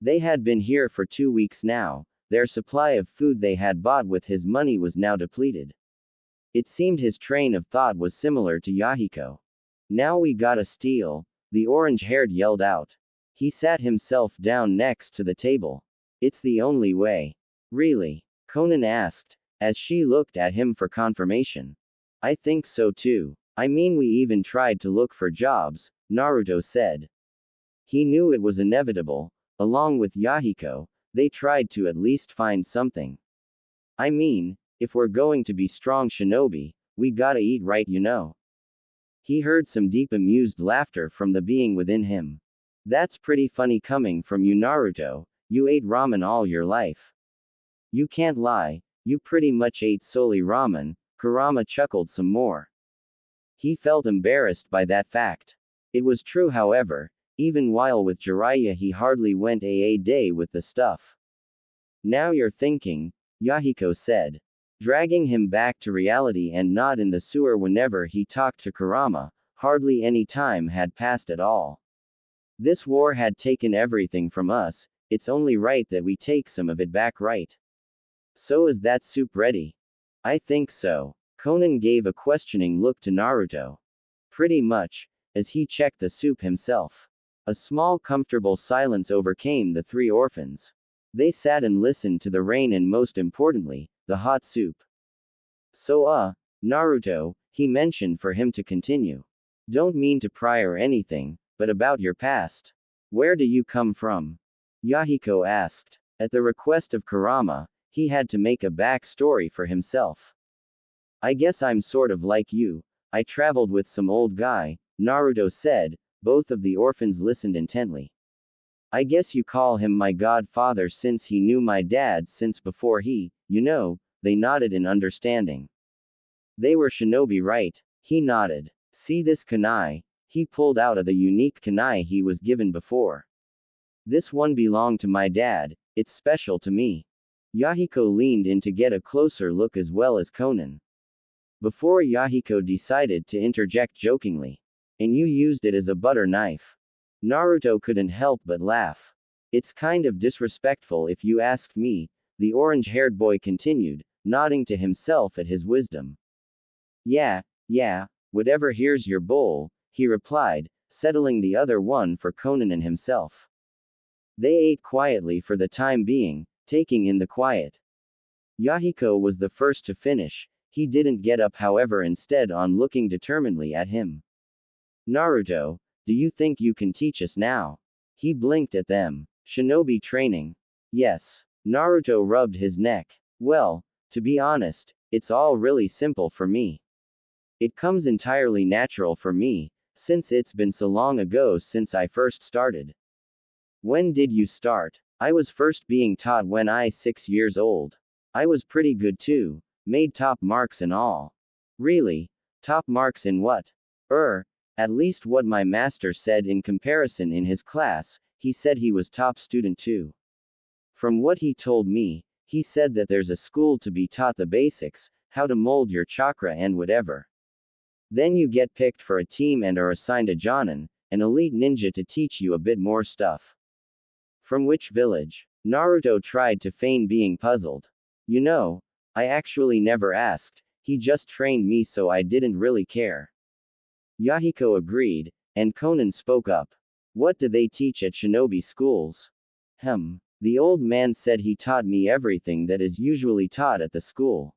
They had been here for 2 weeks now. Their supply of food they had bought with his money was now depleted. It seemed his train of thought was similar to Yahiko. Now we gotta steal, the orange-haired yelled out. He sat himself down next to the table. It's the only way. Really? Konan asked, as she looked at him for confirmation. I think so too. I mean, we even tried to look for jobs, Naruto said. He knew it was inevitable. Along with Yahiko, they tried to at least find something. I mean, if we're going to be strong shinobi, we gotta eat right, you know. He heard some deep amused laughter from the being within him. That's pretty funny coming from you, Naruto. You ate ramen all your life. You can't lie, you pretty much ate solely ramen. Kurama chuckled some more. He felt embarrassed by that fact. It was true, however. Even while with Jiraiya he hardly went a day with the stuff. Now you're thinking, Yahiko said. Dragging him back to reality and not in the sewer whenever he talked to Kurama, hardly any time had passed at all. This war had taken everything from us, it's only right that we take some of it back, right? So is that soup ready? I think so. Konan gave a questioning look to Naruto. Pretty much, as he checked the soup himself. A small comfortable silence overcame the three orphans. They sat and listened to the rain and most importantly, the hot soup. So Naruto, he mentioned for him to continue. Don't mean to pry or anything, but about your past. Where do you come from? Yahiko asked. At the request of Kurama, he had to make a backstory for himself. I guess I'm sort of like you. I traveled with some old guy, Naruto said. Both of the orphans listened intently. I guess you call him my godfather since he knew my dad since before he, they nodded in understanding. They were shinobi, right? He nodded. See this kunai? He pulled out of the unique kunai he was given before. This one belonged to my dad, it's special to me. Yahiko leaned in to get a closer look as well as Konan. Before Yahiko decided to interject jokingly. And you used it as a butter knife. Naruto couldn't help but laugh. It's kind of disrespectful if you ask me, the orange-haired boy continued, nodding to himself at his wisdom. Yeah, whatever, here's your bowl, he replied, settling the other one for Konan and himself. They ate quietly for the time being, taking in the quiet. Yahiko was the first to finish. He didn't get up, however, instead on looking determinedly at him. Naruto, do you think you can teach us now? He blinked at them. Shinobi training? Yes. Naruto rubbed his neck. Well, to be honest, it's all really simple for me. It comes entirely natural for me, since it's been so long ago since I first started. When did you start? I was first being taught when I was 6 years old. I was pretty good too, made top marks and all. Really? Top marks in what? At least what my master said in comparison in his class, he said he was top student too. From what he told me, he said that there's a school to be taught the basics, how to mold your chakra and whatever. Then you get picked for a team and are assigned a Jonin, an elite ninja to teach you a bit more stuff. From which village? Naruto tried to feign being puzzled. I actually never asked, he just trained me so I didn't really care. Yahiko agreed, and Konan spoke up. What do they teach at shinobi schools? The old man said he taught me everything that is usually taught at the school.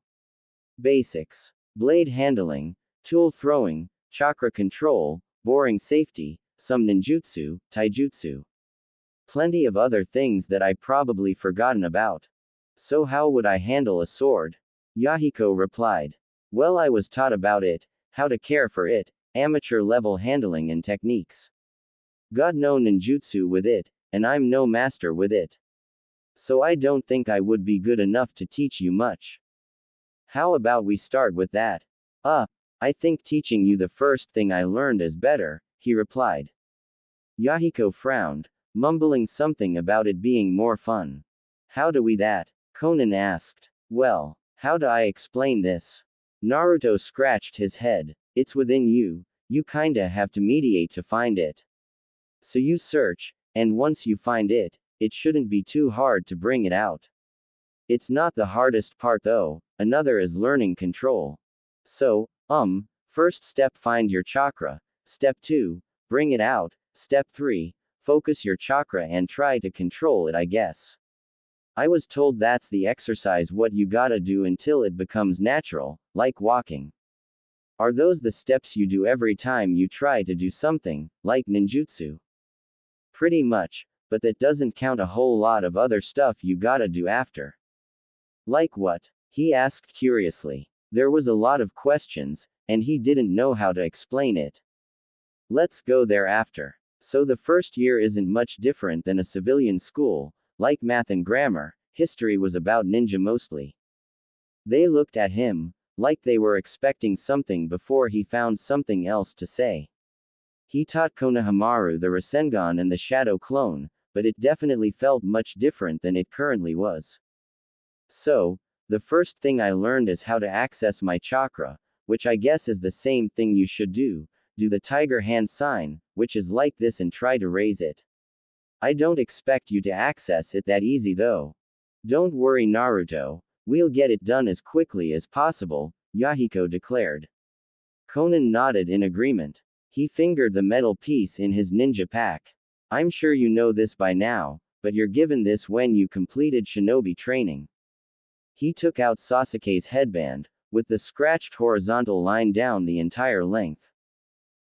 Basics. Blade handling, tool throwing, chakra control, boring safety, some ninjutsu, taijutsu. Plenty of other things that I probably forgotten about. So how would I handle a sword? Yahiko replied. Well, I was taught about it, how to care for it, amateur level handling and techniques. Got no ninjutsu with it, and I'm no master with it. So I don't think I would be good enough to teach you much. How about we start with that? I think teaching you the first thing I learned is better, he replied. Yahiko frowned, mumbling something about it being more fun. How do we that? Konan asked. Well, how do I explain this? Naruto scratched his head. It's within you, you kinda have to mediate to find it. So you search, and once you find it, it shouldn't be too hard to bring it out. It's not the hardest part though, another is learning control. So, first step find your chakra, step 2, bring it out, step 3, focus your chakra and try to control it I guess. I was told that's the exercise what you gotta do until it becomes natural, like walking. Are those the steps you do every time you try to do something, like ninjutsu? Pretty much, but that doesn't count a whole lot of other stuff you gotta do after. Like what? He asked curiously. There was a lot of questions, and he didn't know how to explain it. Let's go there after. So the first year isn't much different than a civilian school, like math and grammar, history was about ninja mostly. They looked at him, like they were expecting something before he found something else to say. He taught Konohamaru the Rasengan and the Shadow Clone, but it definitely felt much different than it currently was. So, the first thing I learned is how to access my chakra, which I guess is the same thing you should do the tiger hand sign, which is like this and try to raise it. I don't expect you to access it that easy though. Don't worry Naruto, we'll get it done as quickly as possible, Yahiko declared. Konan nodded in agreement. He fingered the metal piece in his ninja pack. I'm sure you know this by now, but you're given this when you completed shinobi training. He took out Sasuke's headband, with the scratched horizontal line down the entire length.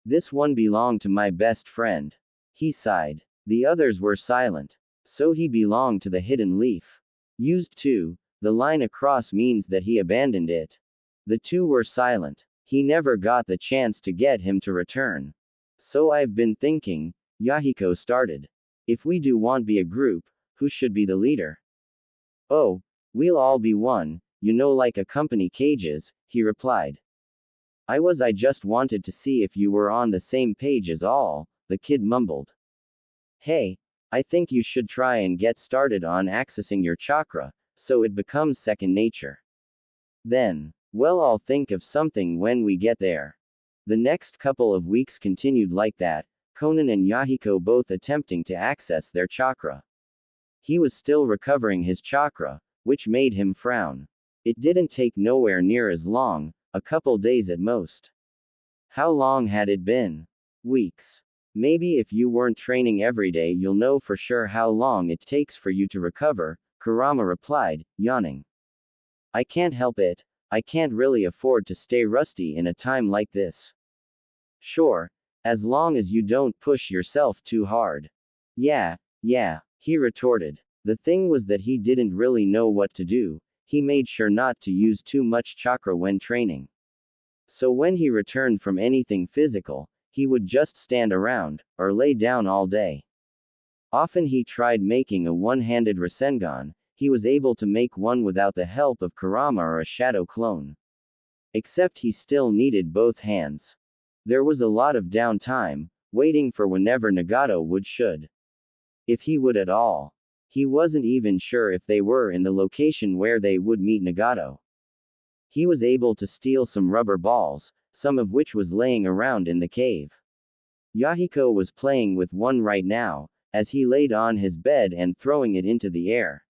This one belonged to my best friend. He sighed. The others were silent. So he belonged to the hidden leaf. Used to, the line across means that he abandoned it. The two were silent. He never got the chance to get him to return. So I've been thinking, Yahiko started. If we do want be a group, who should be the leader? Oh, we'll all be one, like a company cages, he replied. I just wanted to see if you were on the same page as all, the kid mumbled. Hey, I think you should try and get started on accessing your chakra, so it becomes second nature. Then, well, I'll think of something when we get there. The next couple of weeks continued like that, Konan and Yahiko both attempting to access their chakra. He was still recovering his chakra, which made him frown. It didn't take nowhere near as long, a couple days at most. How long had it been? Weeks. Maybe if you weren't training every day you'll know for sure how long it takes for you to recover, Kurama replied, yawning. I can't help it, I can't really afford to stay rusty in a time like this. Sure, as long as you don't push yourself too hard. Yeah, he retorted. The thing was that he didn't really know what to do. He made sure not to use too much chakra when training. So when he returned from anything physical, he would just stand around, or lay down all day. Often he tried making a one-handed Rasengan, he was able to make one without the help of Kurama or a shadow clone. Except he still needed both hands. There was a lot of downtime, waiting for whenever Nagato should. If he would at all. He wasn't even sure if they were in the location where they would meet Nagato. He was able to steal some rubber balls, some of which was laying around in the cave. Yahiko was playing with one right now, as he laid on his bed and throwing it into the air.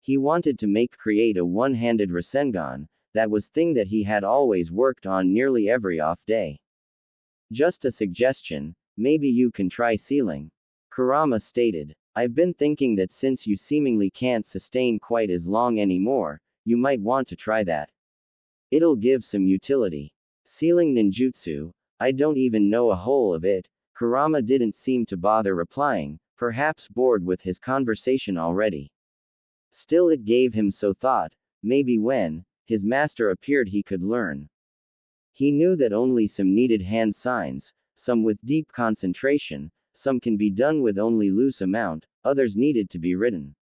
He wanted to create a one-handed Rasengan, that was thing that he had always worked on nearly every off day. Just a suggestion, maybe you can try sealing. Kurama stated. I've been thinking that since you seemingly can't sustain quite as long anymore, you might want to try that. It'll give some utility. Sealing ninjutsu, I don't even know a whole of it. Kurama didn't seem to bother replying, perhaps bored with his conversation already. Still it gave him so thought, maybe when his master appeared he could learn. He knew that only some needed hand signs, some with deep concentration, some can be done with only loose amount, others needed to be written.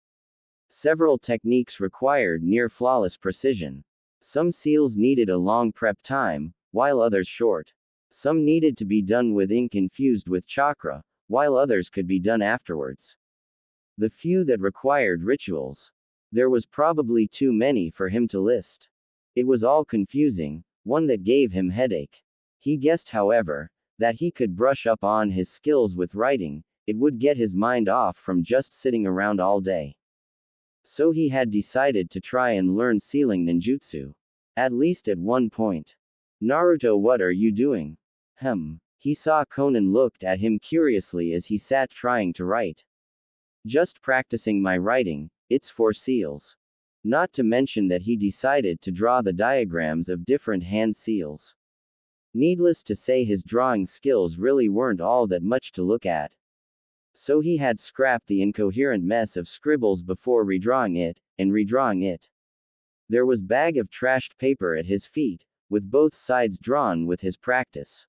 Several techniques required near flawless precision. Some seals needed a long prep time, while others short. Some needed to be done with ink infused with chakra, while others could be done afterwards. The few that required rituals. There was probably too many for him to list. It was all confusing, one that gave him headache. He guessed, however, that he could brush up on his skills with writing, it would get his mind off from just sitting around all day. So he had decided to try and learn sealing ninjutsu. At least at one point. Naruto, what are you doing? He saw Konan looked at him curiously as he sat trying to write. Just practicing my writing, it's for seals. Not to mention that he decided to draw the diagrams of different hand seals. Needless to say, his drawing skills really weren't all that much to look at. So he had scrapped the incoherent mess of scribbles before redrawing it, and redrawing it. There was bag of trashed paper at his feet, with both sides drawn with his practice.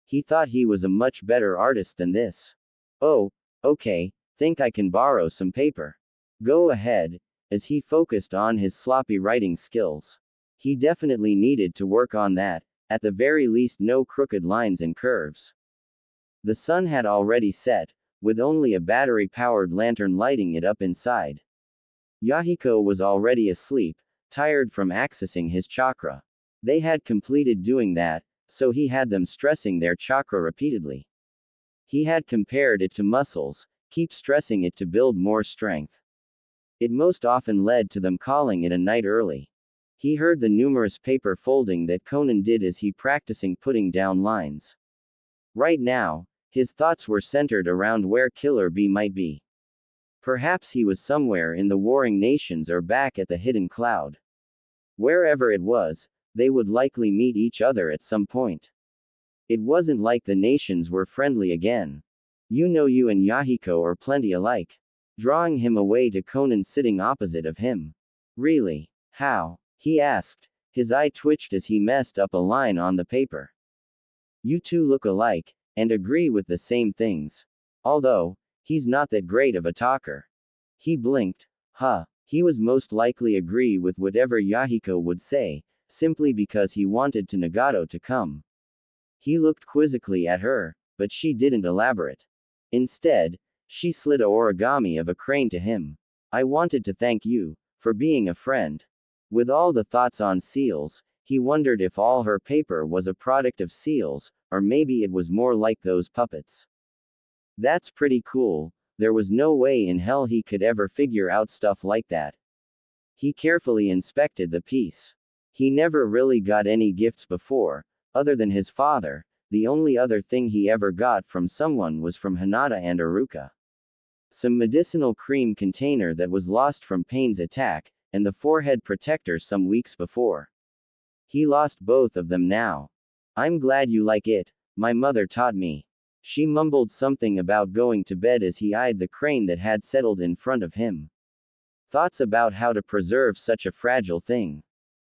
He thought he was a much better artist than this. Oh, okay, think I can borrow some paper? Go ahead, as he focused on his sloppy writing skills. He definitely needed to work on that, at the very least no crooked lines and curves. The sun had already set, with only a battery-powered lantern lighting it up inside. Yahiko was already asleep, tired from accessing his chakra. They had completed doing that, so he had them stressing their chakra repeatedly. He had compared it to muscles, keep stressing it to build more strength. It most often led to them calling it a night early. He heard the numerous paper folding that Konan did as he practicing putting down lines. Right now, his thoughts were centered around where Killer Bee might be. Perhaps he was somewhere in the warring nations or back at the hidden cloud. Wherever it was, they would likely meet each other at some point. It wasn't like the nations were friendly again. You know, you and Yahiko are plenty alike. Drawing him away to Konan sitting opposite of him. Really? How? He asked. His eye twitched as he messed up a line on the paper. You two look alike, and agree with the same things. Although, he's not that great of a talker. He blinked. He was most likely agree with whatever Yahiko would say, simply because he wanted to Nagato to come. He looked quizzically at her, but she didn't elaborate. Instead, she slid a origami of a crane to him. I wanted to thank you, for being a friend. With all the thoughts on seals, he wondered if all her paper was a product of seals, or maybe it was more like those puppets. That's pretty cool, there was no way in hell he could ever figure out stuff like that. He carefully inspected the piece. He never really got any gifts before, other than his father. The only other thing he ever got from someone was from Hinata and Aruka. Some medicinal cream container that was lost from Pain's attack, and the forehead protector some weeks before. He lost both of them now. I'm glad you like it, my mother taught me. She mumbled something about going to bed as he eyed the crane that had settled in front of him. Thoughts about how to preserve such a fragile thing.